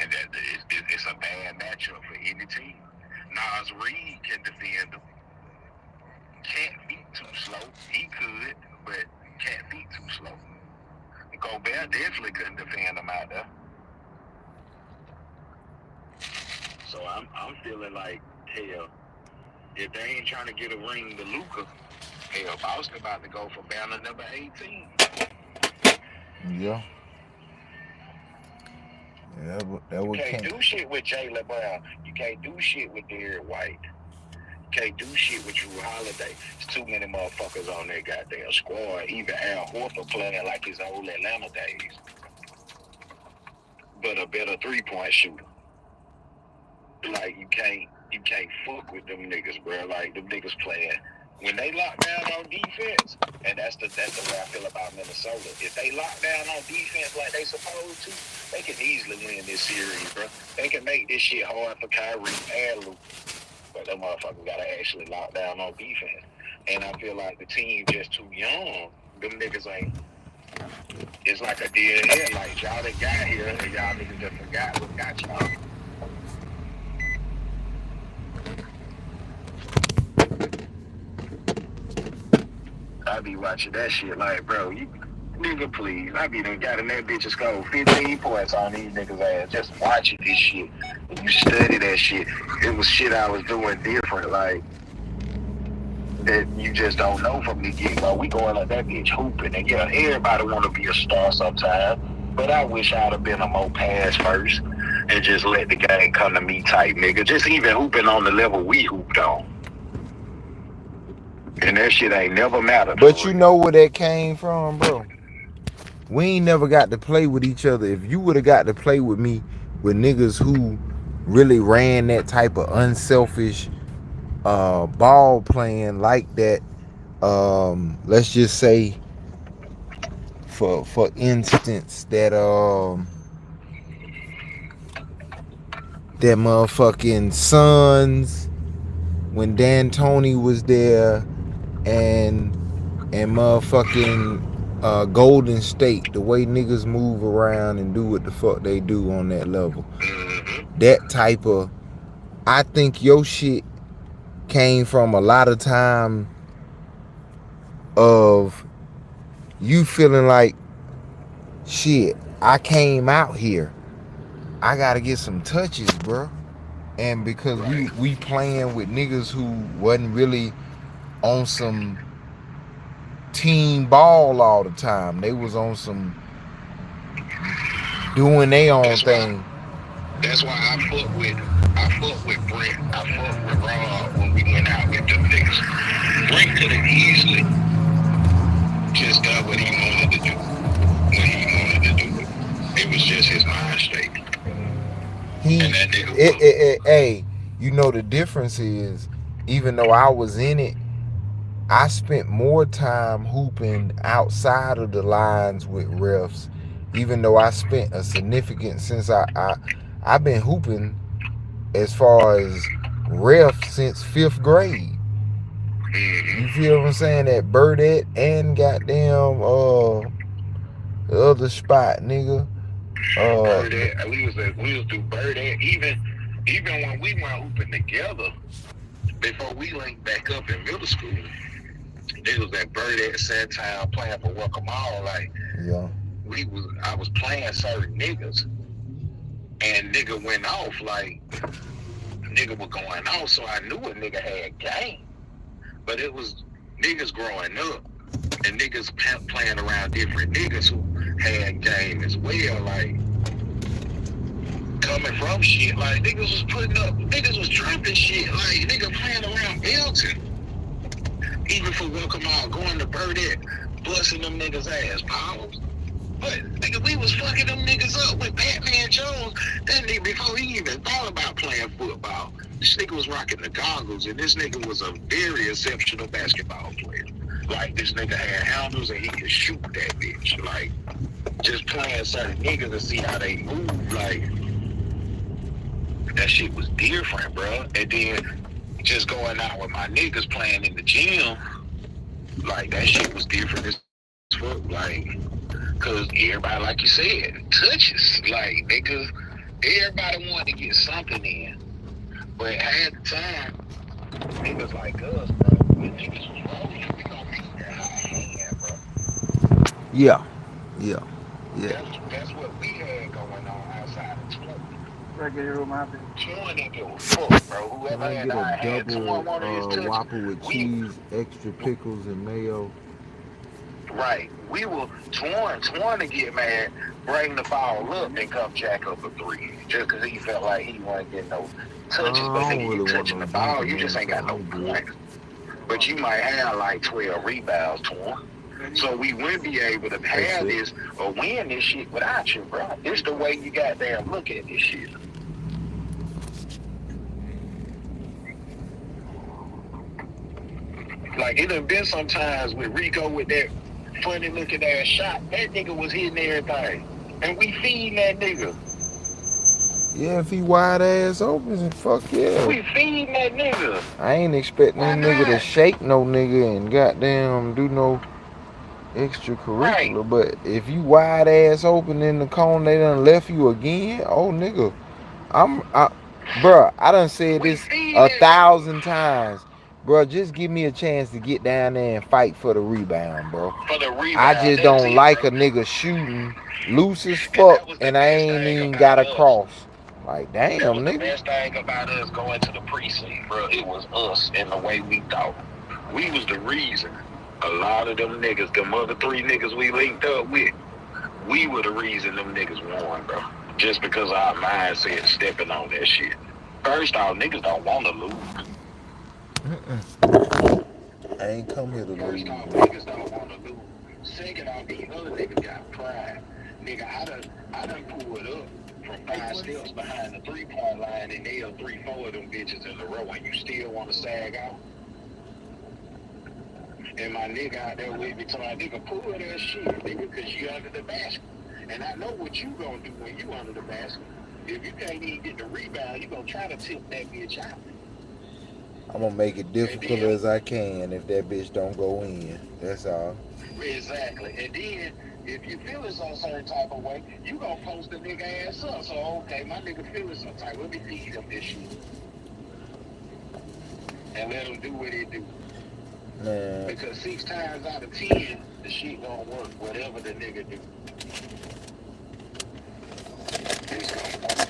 And it's a bad matchup for any team. Nas Reed can defend him. Can't be too slow. He could, but Cat feet too slow. Gobert definitely couldn't defend them out there. So I'm feeling like, hell, if they ain't trying to get a ring to Luka, hell, Boston about to go for banner number 18. Yeah. Yeah, that would can't do shit with Jaylen Brown. You can't do shit with Derrick White. You can't do shit with Drew Holiday. There's too many motherfuckers on that goddamn squad. Even Al Horford playing like his old Atlanta days. But a better 3-point shooter. Like you can't fuck with them niggas, bro. Like them niggas playing. When they lock down on defense, and that's the way I feel about Minnesota. If they lock down on defense like they supposed to, they can easily win this series, bro. They can make this shit hard for Kyrie and Luke. But them motherfuckers gotta actually lock down on defense. And I feel like the team just too young. Them niggas ain't. It's like a dead head. Like y'all that got here, and y'all niggas just forgot what got y'all. I be watching that shit like, bro, you nigga, please. I be done got in that bitch and scored 15 points on these niggas' ass just watching this shit. You study that shit. It was shit I was doing different, like that you just don't know from the get-go. We going like that bitch hooping, and yeah, everybody want to be a star sometime. But I wish I'd have been a more pass first and just let the game come to me type nigga. Just even hooping on the level we hooped on. And that shit ain't never mattered. But you know where that came from, bro? We ain't never got to play with each other. If you would have got to play with me with niggas who really ran that type of unselfish ball playing like that, let's just say for instance that that motherfucking Suns when D'Antoni was there and motherfucking Golden State, the way niggas move around and do what the fuck they do on that level. That type of, I think your shit came from a lot of time of you feeling like, shit, I came out here, I gotta get some touches, bro. And because we playing with niggas who wasn't really on some team ball all the time. They was on some doing their own thing. That's why I fuck with Brent. I fuck with Rob when we went out with them niggas. Brent could have easily just done what he wanted to do when he wanted to do it. It was just his mind state. Hey, you know the difference is, even though I was in it, I spent more time hooping outside of the lines with refs, even though I spent a significant, since I've been hooping as far as ref since 5th grade. You feel what I'm saying? At Burdette and goddamn the other spot, nigga. Burdette, we was through Burdette. Even when we went hooping together, before we linked back up in middle school, it was at Burdette Sandtown playing for Welcome All. Like, yeah, I was playing certain niggas, and nigga went off. Like, nigga was going off, so I knew a nigga had game. But it was niggas growing up and niggas playing around different niggas who had game as well. Like, coming from shit, like niggas was trapping shit. Like, nigga playing around Belton. Even for Welcome All, going to Burdette, busting them niggas' ass, Powers. But nigga, we was fucking them niggas up with Batman Jones. That nigga, before he even thought about playing football, this nigga was rocking the goggles, and this nigga was a very exceptional basketball player. Like, this nigga had handles and he could shoot that bitch. Like, just playing certain niggas to see how they move, like, that shit was different, bro. And then just going out with my niggas playing in the gym, like, that shit was different as fuck. Like, cause everybody, like you said, touches. Like, niggas, everybody wanted to get something in. But at the time, niggas like us, bro, when niggas was rolling, we gonna beat that high hand, bro. Yeah. Yeah. That's what we had going on outside of 20. Right here with my 20 give a fuck, bro. Can Whoever I had get a had double torn one of his touches, Whopper with we cheese, extra pickles, and mayo? right. We will torn to get mad, bring the ball up and come jack up a three. Just cause he felt like he wasn't getting no touches. But I don't nigga, you really want touching no the ball, drinking, you just man, ain't so got no I'm good. points. But you might have like 12 rebounds torn. So we wouldn't be able to have this or win this shit without you, bro. It's the way you goddamn look at this shit. Like it done been sometimes with Rico with that funny looking ass shot. That nigga was hitting everything. And we feeding that nigga. Yeah, if he wide ass open, fuck yeah. We feeding that nigga. I ain't expecting Why that nigga to not? shake no nigga and goddamn do no extracurricular. Right. But if you wide ass open in the cone, they done left you again. Oh nigga, bruh, I done said We this feed that 1,000 times. Bruh, just give me a chance to get down there and fight for the rebound, bro. for the I rebound. just That's don't it, like bro. a nigga shooting loose as And fuck that was the and I best ain't thing even about got a us. cross. Like, damn, That was the nigga. best thing about us going to the precinct, bro. It was us and the way we thought. We was the reason. A lot of them niggas, them other three niggas we linked up with, we were the reason them niggas won, bro. Just because our mindset stepping on that shit. First off, niggas don't want to lose. I ain't come here to lose. First off, niggas don't want to lose. Second off, these other niggas got pride. Nigga, I done pulled up from 5 steps behind the 3-point line and nailed 3-4 of them bitches in a row and you still want to sag out? And my nigga out there with me telling my nigga, pull that shit, nigga, because you under the basket. And I know what you gonna do when you under the basket. If you can't even get the rebound, you gonna try to tip that bitch out. I'm gonna make it difficult as I can if that bitch don't go in. That's all. Exactly. And then, if you feel it some certain type of way, you gonna post the nigga ass up. So, okay, my nigga feel it some type. Let me feed him this shit. And let him do what he do. Man. Because 6 times out of 10, the shit gonna work, whatever the nigga do. It's gonna work.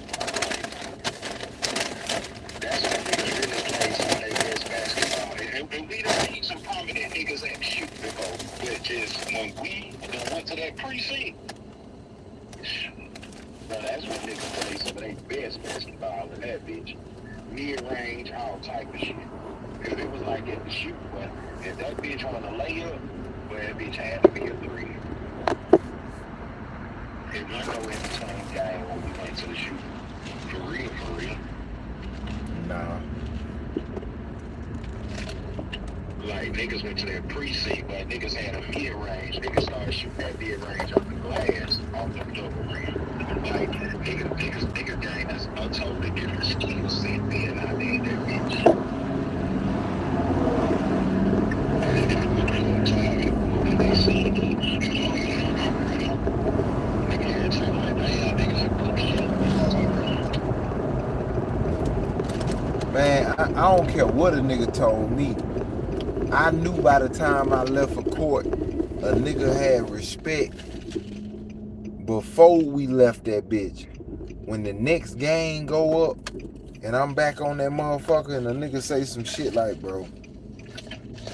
That's when niggas really play some of their best basketball. And we done beat some prominent niggas at shoot before. But just when we went to that precinct, bro, that's when niggas play some of their best basketball in that bitch. Mid-range, all type of shit. Because it was like at the shoot, but if that bitch on the layup, well, that bitch had to be a 3. It wasn't no in-between game when we went to the shoot. For real. Nah. Like, niggas went to their precinct, but niggas had a mid-range. Niggas started shooting that mid-range off the glass, off the double rim. Like, niggas gained us a totally different skill set being out there in that bitch. And they seen me. Nigga had to like, damn, niggas are bullshit. Man, I don't care what a nigga told me. I knew by the time I left for court, a nigga had respect before we left that bitch. When the next game go up and I'm back on that motherfucker and a nigga say some shit like, bro,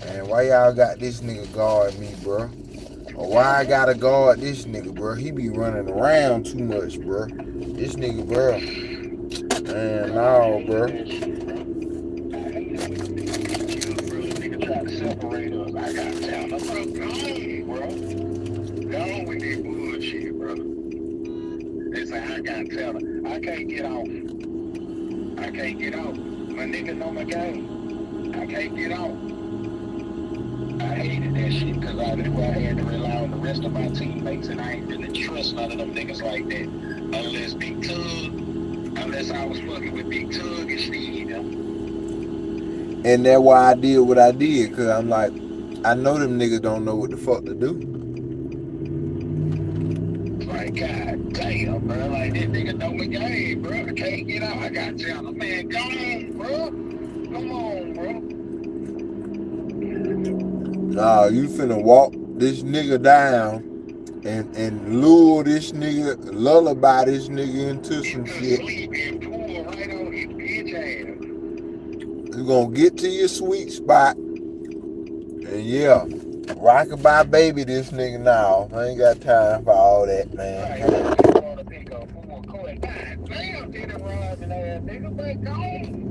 man, why y'all got this nigga guard me, bro? Or why I gotta guard this nigga, bro? He be running around too much, bro. This nigga, bro. Man, no, bro. Separate us. I gotta tell them, bro, go on, bro. Go on with that bullshit, bro. They say, I gotta tell them, I can't get off. My nigga know my game. I can't get off. I hated that shit because I knew I had to rely on the rest of my teammates and I ain't really trust none of them niggas like that. Unless I was fucking with Big Tug and Steve, you know. And that's why I did what I did, because I'm like, I know them niggas don't know what the fuck to do. Like, god damn, bro. Like, that nigga know my game, bro. I can't get out. I gotta tell him, man, come on, bro. Come on, bro. Nah, you finna walk this nigga down and lure this nigga, lullaby this nigga into some shit. Sleep and pull right on his bitch ass. You gonna get to your sweet spot, and yeah, rockabye baby this nigga now. I ain't got time for all that, man. Right, you want to pick up full court. God damn, did it run and ass nigga back home.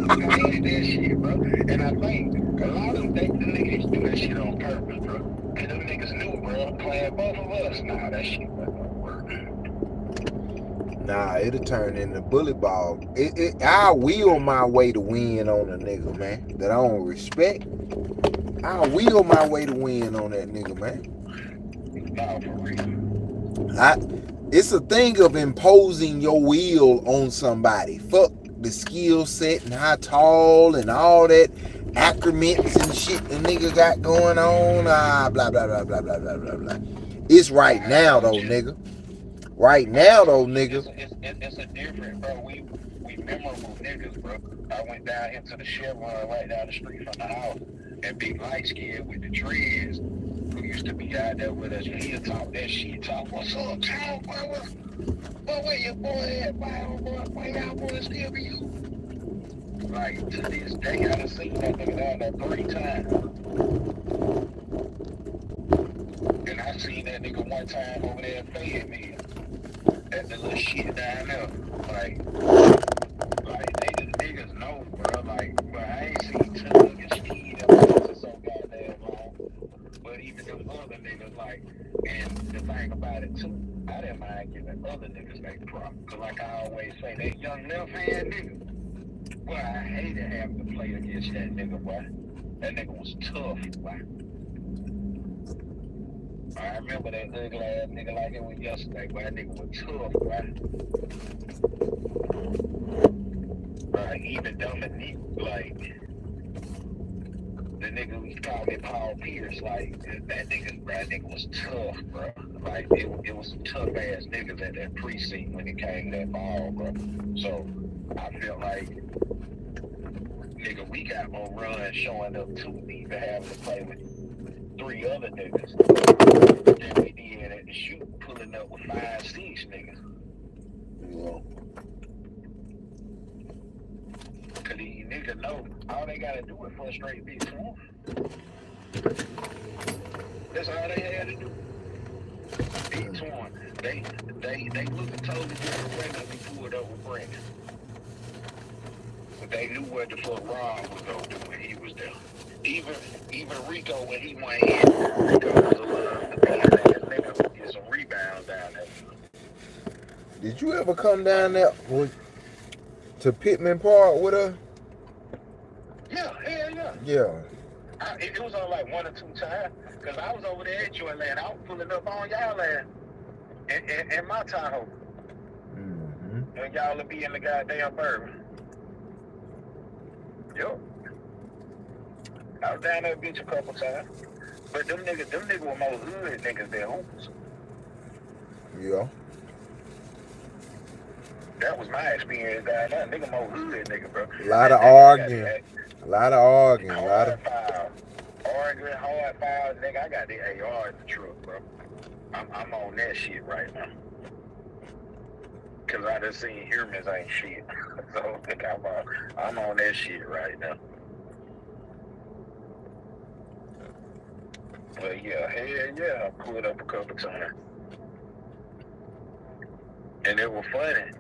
I hated that shit, bro. And I think a lot of them think the niggas do that shit on purpose, bro. And them niggas knew, bro, playing both of us. Nah, that shit wasn't gonna work. Nah, it'll turn into bully ball. I will my way to win on a nigga, man, that I don't respect. I will my way to win on that nigga, man. Nah, for real. It's a thing of imposing your will on somebody. Fuck the skill set and how tall and all that accrements and shit the nigga got going on. Blah, blah, blah, blah, blah, blah, blah, blah. It's right now, though, nigga. Right now, though, nigga. It's a different, bro. We memorable niggas, bro. I went down into the Chevron right down the street from the house, and big light skin with the dreads, who used to be out there with us, and he'll talk that shit, talk, what's up, child, boy, where your boy at, why y'all boys still be you? Like, to this day, I done seen that nigga down there 3 times. And I seen that nigga one time over there in Fayetteville. At the little shit down there. Like they the niggas know, bro. Like, bro, I ain't seen 2 niggas ski them for so goddamn long. But even them other niggas, like, and the thing about it too, I didn't mind giving other niggas their props. Cause like I always say, that young left hand nigga, boy, I hated having to play against that nigga, boy. That nigga was tough, boy. I remember that ugly ass nigga like it was yesterday, but that nigga was tough, right? Even Dominique, like, the nigga we called me Paul Pierce, like, that nigga was tough, bro. Like, it was some tough ass niggas at that precinct when it came to that ball, bro. So, I feel like, nigga, we got more runs showing up to me to have to play with 3 other niggas than we did at the shoot, pulling up with 5, 6 niggas. Yeah. Cause these niggas know all they gotta do is frustrate Big Twin. That's all they had to do. Big Twin. They looked totally different way when we pulled up with Brandon. But they knew what the fuck Ron was gonna do when he was there. Even Rico, when he went in, Rico was a little nigga get some rebounds down there. Did you ever come down there to Pittman Park with her? Yeah, hell yeah. Yeah. It was on like 1 or 2 times, because I was over there at your land. I was pulling up on y'all land in my Tahoe. Mm-hmm. And y'all will be in the goddamn bourbon. Yep. I was down there bitch a couple times. But them niggas were more hood niggas than hoops. Yeah. That was my experience down there. Nigga more hood nigga, bro. A lot of arguing. Hard fouls, nigga. I got the AR in the truck, bro. I'm on that shit right now. Cause I done seen humans ain't shit. So I'm on that shit right now. But yeah, hell yeah, I pulled up a couple times. And it was funny.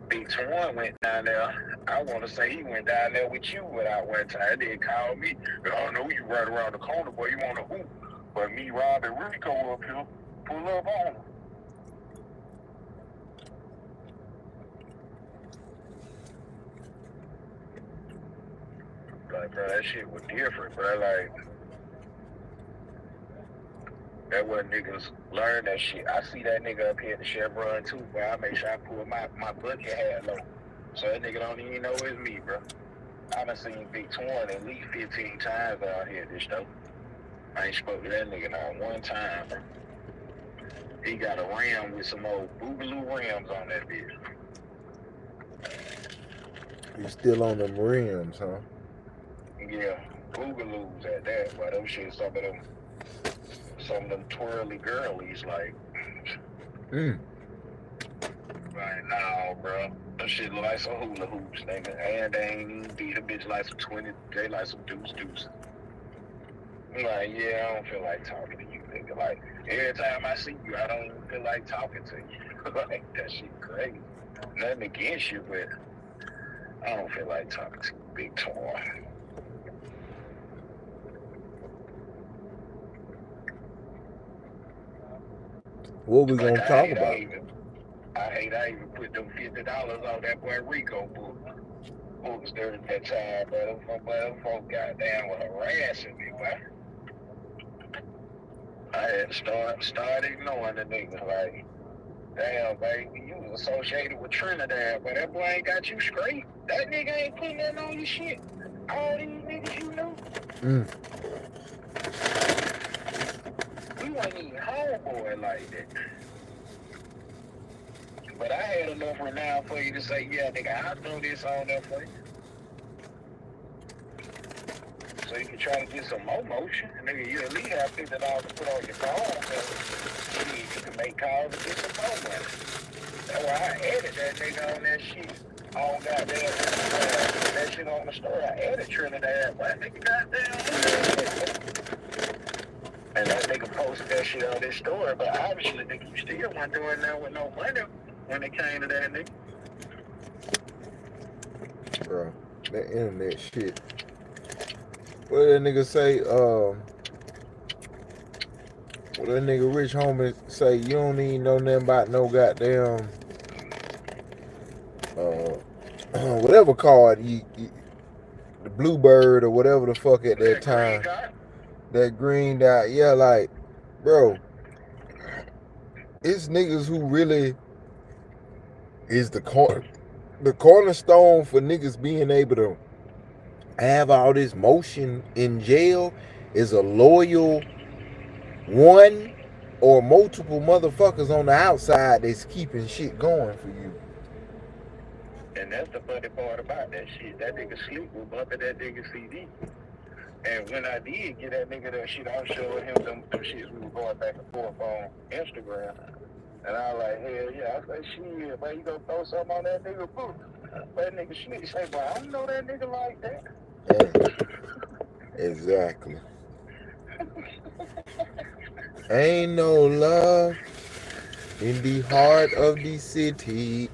Big Twin went down there. I want to say he went down there with you without one time. They called me. I know you right around the corner, boy. You want to hoop. But me, Rob, and Rico up here, pull up on him. Like, bro, that shit was different, bro. Like, that what niggas learn that shit. I see that nigga up here at the Chevron too, bro. I make sure I pull my bucket hat low. So that nigga don't even know it's me, bro. I done seen Big Twin at least 15 times out here this though. I ain't spoke to that nigga not one time, bro. He got a Ram with some old Boogaloo Rams on that bitch. You still on them rims, huh? Yeah, Boogaloos at that, but them shit, some of them some of them twirly girlies, like, like, nah, bro. That shit look like some hula hoops, nigga. And they ain't even beat a bitch like some 20, they like some deuces. I'm like, yeah, I don't feel like talking to you, nigga. Like, every time I see you, I don't even feel like talking to you. Like, that shit crazy. Nothing against you, but I don't feel like talking to you, big toy. What we gonna talk about? I even put them $50 on that boy Rico book. Books during that time, but them folk goddamn was harassing me, boy. I had to start ignoring the nigga. Like, damn, baby, you was associated with Trinidad, but that boy ain't got you straight. That nigga ain't putting that on your shit. All these niggas you know. We wasn't even homeboy like that. But I had enough renown for you to say, yeah, nigga, I'll throw this on there for you. So you can try to get some more motion. Nigga, you at least have $50 to put on your phone. So you can make calls and get some more money. That's why I added that nigga on that shit. On goddamn that shit on the story. I added Trinidad. Why nigga goddamn? And that nigga posted that shit on this story. But obviously, nigga, you still wasn't doing that with no money when it came to that nigga. Bro, that internet shit. What did that nigga say? What that nigga Rich Homie say? You don't need know nothing about no goddamn whatever card the Bluebird or whatever the fuck at that time. That green dot. Yeah, like, bro, it's niggas who really is the cornerstone for niggas being able to have all this motion in jail is a loyal one or multiple motherfuckers on the outside that's keeping shit going for you. And that's the funny part about that shit. That nigga Sleep was bumping that nigga CD. And when I did get that nigga that shit, I was showing him them shits we were going back and forth on Instagram. And I was like, hell yeah. I said, shit, man, you gonna throw something on that nigga book? That nigga Sleep say, boy, I don't know that nigga like that. Yeah. Exactly. Ain't no love in the heart of the city.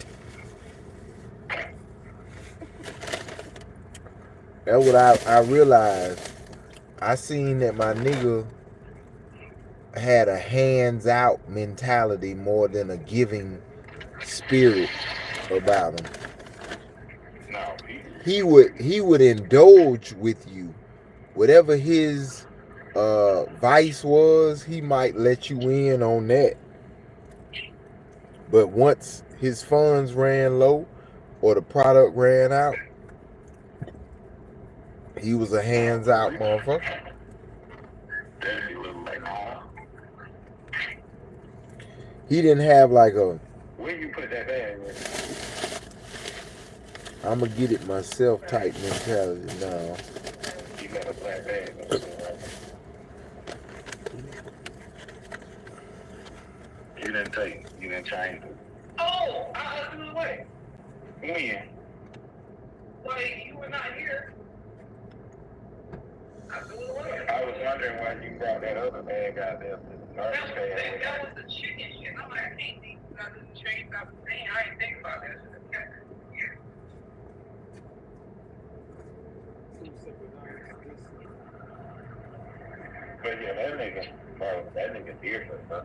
That's what I realized. I seen that my nigga had a hands-out mentality more than a giving spirit about him. No, he would indulge with you. Whatever his vice was, he might let you in on that. But once his funds ran low or the product ran out, he was a hands-out motherfucker. He didn't have like a, where you put that bag in? I'ma get it myself type mentality now. You got a black bag. You didn't take. You didn't change it. Oh, I threw it away. When? Like, you were not here. I threw it away. I was wondering why you brought that other bag out there. That was the chicken shit. I'm like, I can't think. I didn't change. I was saying, I didn't think about that. But yeah, that nigga, bro, that nigga different, bro.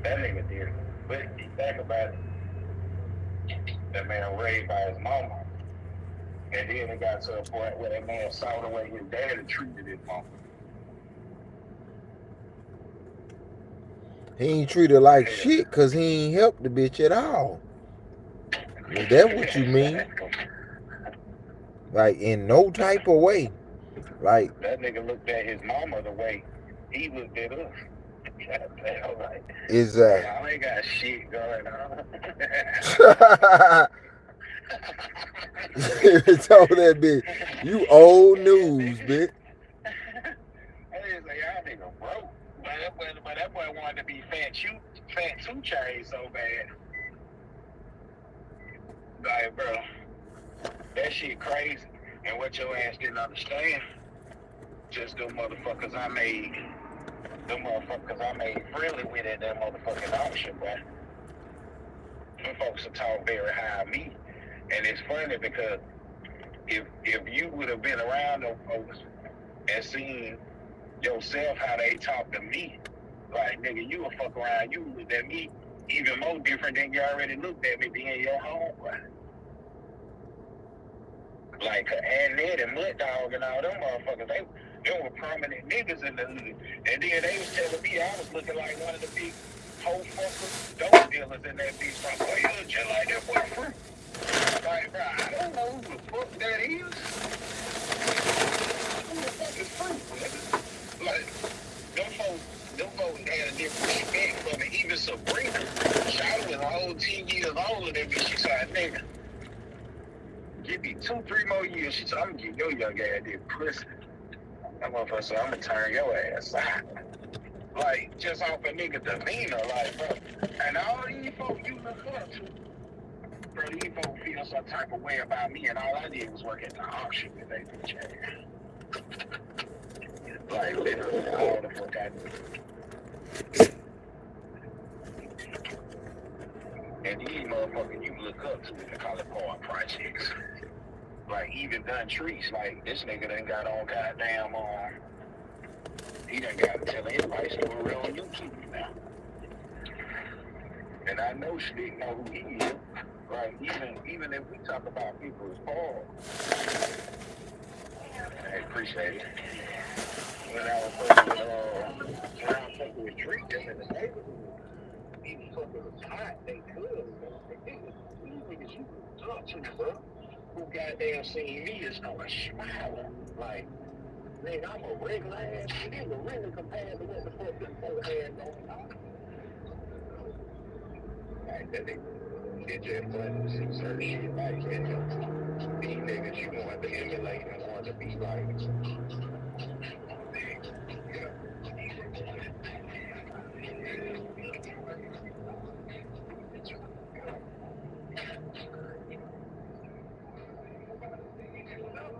That nigga different. But think about it. That man raised by his mama. And then it got to a point where that man saw the way his daddy treated his mama. He ain't treated like shit because he ain't helped the bitch at all. Is that what you mean? Like, in no type of way. Like, that nigga looked at his mama the way he looked at us. Like, exactly. I ain't got shit going on. Told that bitch, you old news, bitch. I didn't say y'all nigga broke. that boy wanted to be fat two chains so bad. Like, bro, that shit crazy. And what your ass didn't understand, just them motherfuckers I made friendly with at that motherfucking auction, boy. Them folks will talk very high of me. And it's funny because if you would have been around them folks and seen yourself how they talk to me, like, nigga, you will fuck around, you look at me even more different than you already looked at me being your homeboy. Like Annette and Mud Dog and all them motherfuckers, they were prominent niggas in the hood. And then they was telling me I was looking like one of the big hoe fuckers, dope dealers in that bitch. Like, boy, you look just like that boy Fruit. Like, bro, I don't know who the fuck that is. Who the fuck is Fruit, nigga? Like, them folks had a different respect for me. Even Sabrina, she was a whole 10 years older than me. She said, nigga, give me 2-3 more years. She said, I'm gonna give your young ass this pussy. That motherfucker said, I'm gonna turn your ass out. Like, just off a nigga demeanor, like, bro. And all these folks you look up to, bro, these folks feel some type of way about me, and all I did was work at the auction with that bitch ass. Like, literally, all the fuck I did. And these motherfuckers you look up to in the College Park projects. Like, even done trees, like, this nigga done got on goddamn, he done got to tell everybody story on YouTube now. And I know she didn't know who he is. Like, even if we talk about people as Paul, I appreciate it. When I was fucking around taking a drink them in the neighborhood, these fuckers was hot, they could. These niggas you could talk to, bro. Who goddamn seen me is gonna smile. Like, nigga, I'm a regular ass nigga, really compared to what the fuck this folks had going on. Like, that it just fun to see certain shit like that. These niggas you want to emulate and want to be like.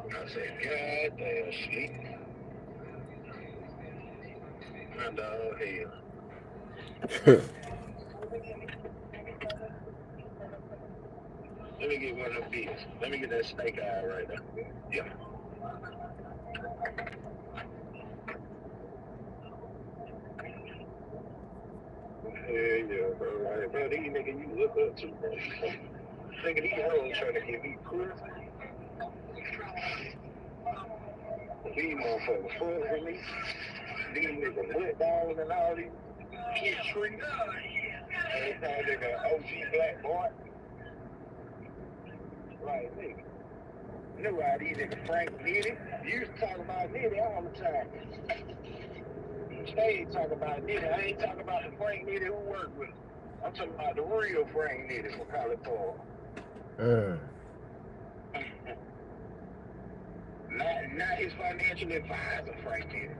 I said, God damn shit. My dog hell. Let me get one of them beers. Let me get that snake eye right now. Yeah. Hell yeah, bro. Like, bro, these niggas you look up to, bro. Nigga, these hoes trying to get me pussy. These motherfuckers fuck with me. These niggas Mud Dog and all these shit trees. They call nigga OG Black Boy. Like, nigga. You know how these niggas Frank Nitty? You used to talk about Nitty all the time. Stay talking about Nitty. I ain't talking about the Frank Nitty who worked with him. I'm talking about the real Frank Nitty from College Park. Not his financial advisor, Frank Nitty.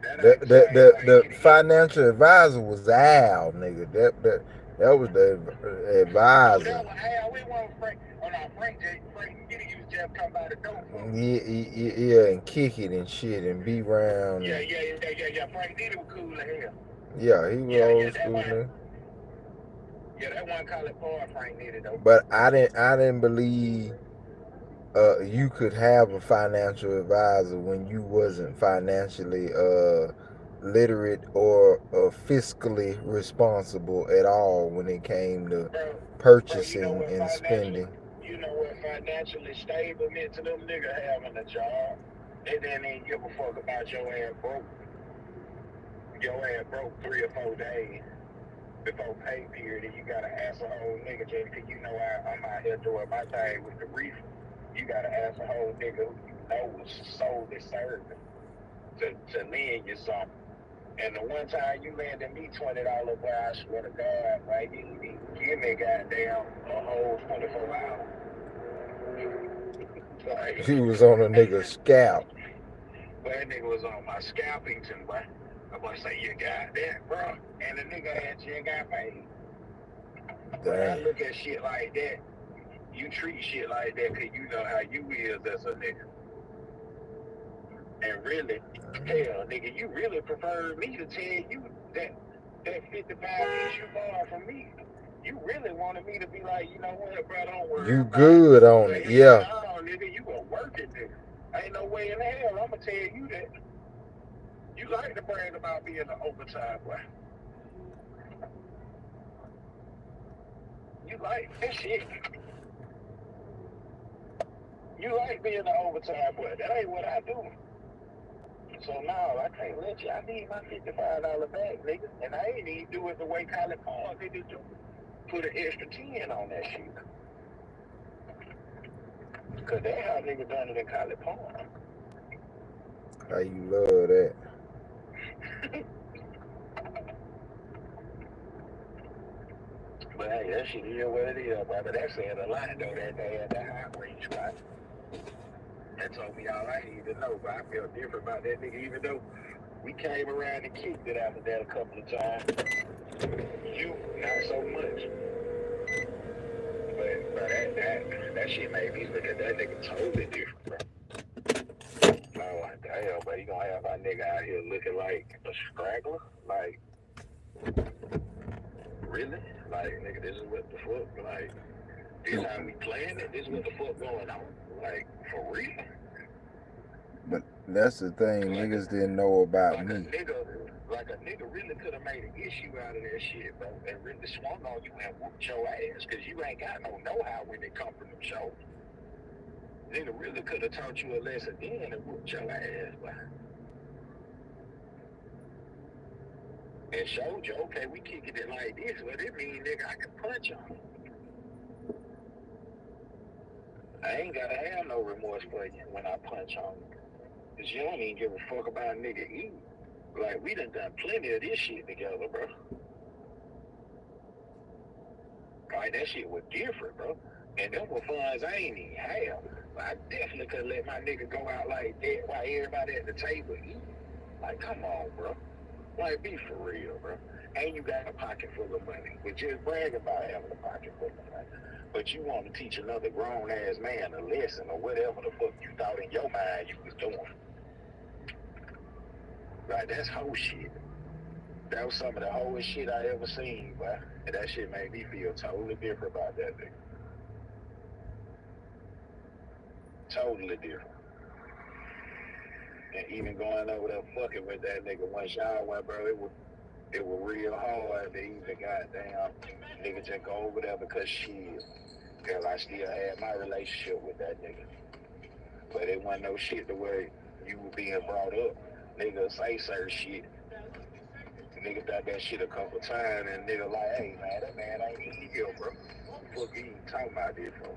The financial advisor was Al, nigga. That was the advisor. That was Al. We want Frank. Oh no, Frank Nitty used to just come by the door. Yeah, and kick it and shit and be around. Yeah. Frank Nitty was cool as hell. Yeah, he was old school, man. Yeah, that one College Park Frank Nitty though. But I didn't believe you could have a financial advisor when you wasn't financially literate or fiscally responsible at all when it came to purchasing and spending. You know what financially stable meant to them niggas having a job. They didn't even give a fuck about your ass broke. Your ass broke 3 or 4 days before pay period, and you gotta ask a whole nigga just because you know I'm out here doing my thing with the reefer. You gotta ask a whole nigga who you know was solely serving to lend you something. And the one time you lended me $20, boy, I swear to God, like, you give me goddamn a whole 24 hours. Like, he was on a nigga's scalp. But that nigga was on my Scalpington, boy. I'm gonna say, you got that, bro. And the nigga actually got paid. But I look at shit like that. You treat shit like that because you know how you is as a nigga. And really, hell, nigga, you really prefer me to tell you that 55 inch you bought from me. You really wanted me to be like, you know what, bro, don't worry. You good on it, yeah. No, nigga, you a working nigga. Ain't no way in hell I'ma tell you that. You like to brag about being an overtime boy. You like that shit. You like being an overtime boy. That ain't what I do. So now I can't let you. I need my $55 back, nigga. And I ain't even do it the way Colin Paul niggas do. Put an extra 10 on that shit. Cause that's how niggas done it in Colin Paul. How you love that? But hey, that shit is what it is, brother. That said a lot though that day at the high range, right? That told me all I need to know, but I felt different about that nigga, even though we came around and kicked it after that a couple of times. You, not so much. But that shit made me look at that nigga totally different, bro. I'm like, damn, but you gonna have our nigga out here looking like a straggler? Like, really? Like, nigga, this is what the fuck? Like, this how we playing it? This is what the fuck going on? Like, for real? But that's the thing, like niggas didn't know about like me. A nigga really could have made an issue out of that shit, bro, and really swung on you and whooped your ass, because you ain't got no know-how when it come from them shows. Nigga really could have taught you a lesson then and whooped your ass, bro. And showed you, okay, we kicking it like this, well, it mean, nigga, I can punch on you. I ain't gotta have no remorse for you when I punch on you. Cause you don't even give a fuck about nigga eating. Like, we done plenty of this shit together, bro. Like, that shit was different, bro. And them were funds I ain't even have. But I definitely could let my nigga go out like that while everybody at the table eating. Like, come on, bro. Like, be for real, bro. And you got a pocket full of money. But just brag about having a pocket full of money. But you want to teach another grown-ass man a lesson or whatever the fuck you thought in your mind you was doing. Like, that's whole shit. That was some of the wholest shit I ever seen, but that shit made me feel totally different about that nigga. Totally different. And even going over there fucking with that nigga once y'all went, bro, it was real hard to even goddamn nigga just go over there because shit. Because I still had my relationship with that nigga. But it wasn't no shit the way you were being brought up. Nigga say certain shit. Nigga done that shit a couple times and nigga like, hey man, that man ain't even here, bro. What the fuck he even talking about this for?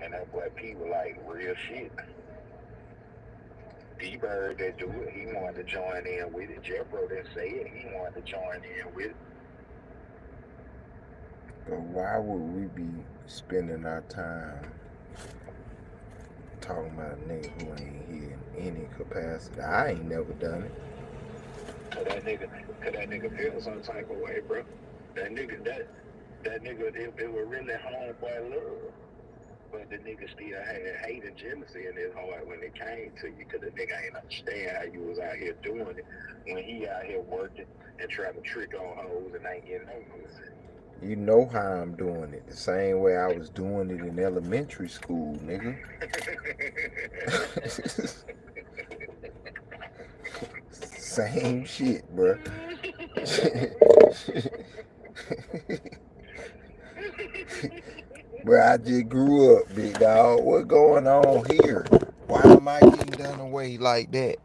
And that boy P was like, real shit. D-Bird that do it, he wanted to join in with it. Jeffro didn't say it, he wanted to join in with it. But why would we be spending our time talking about a nigga who ain't here in any capacity? I ain't never done it. Cause that nigga feel some type of way, bro. That nigga, it was really homeboy love. But the nigga still had hate and jealousy in his heart when it came to you, cause the nigga ain't understand how you was out here doing it when he out here working and trying to trick on hoes and ain't getting no pussy. You know how I'm doing it. The same way I was doing it in elementary school, nigga. Same shit, bro. But I just grew up, big dog. What going on here? Why am I getting done away like that?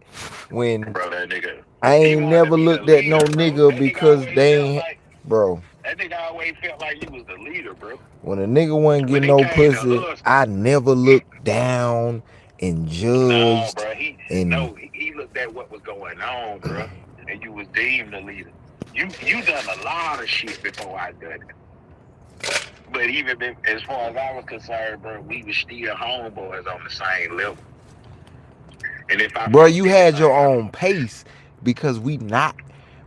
When bro, that nigga, I ain't never looked at no nigga because they ain't, like, bro. That nigga always felt like you was the leader, bro. When a nigga wasn't getting no pussy, I never looked down and judged. No, bro, he looked at what was going on, bro, and you was deemed the leader. You done a lot of shit before I done it. But even as far as I was concerned, bro, we was still homeboys on the same level. And if I Bro, you fucked had your anything, own pace because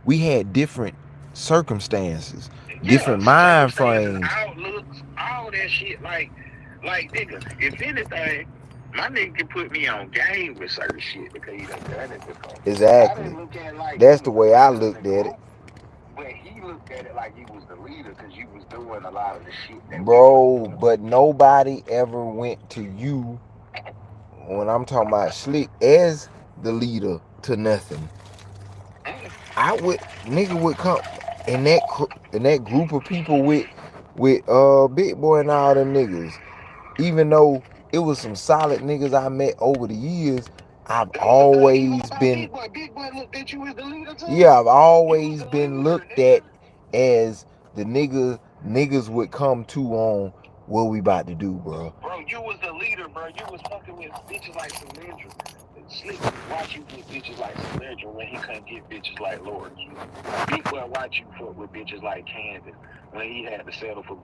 we had different circumstances, different mind circumstances, frames. outlooks, all that shit. Like nigga, if anything, my nigga can put me on game with certain shit because he done done it before. I Exactly. didn't look at it like That's he the was way I the leader looked of the at it. group, but he looked at it like he was the leader because you was doing a lot of the shit that Bro, but nobody ever went to you when I'm talking about Slick as the leader to nothing. Nigga would come in that group of people with Big Boy and all them niggas. Even though it was some solid niggas I met over the years, I've always been. Big Boy looked at you as the leader too. Yeah, I've always been looked at as the niggas would come to on what we about to do, bro. Bro, you was the leader, bro. You was fucking with bitches like Solyndra. Slick watch you get bitches like Solyndra when he couldn't get bitches like Laura Q. Big Boy watch you fuck with bitches like Candace when he had to settle for bitches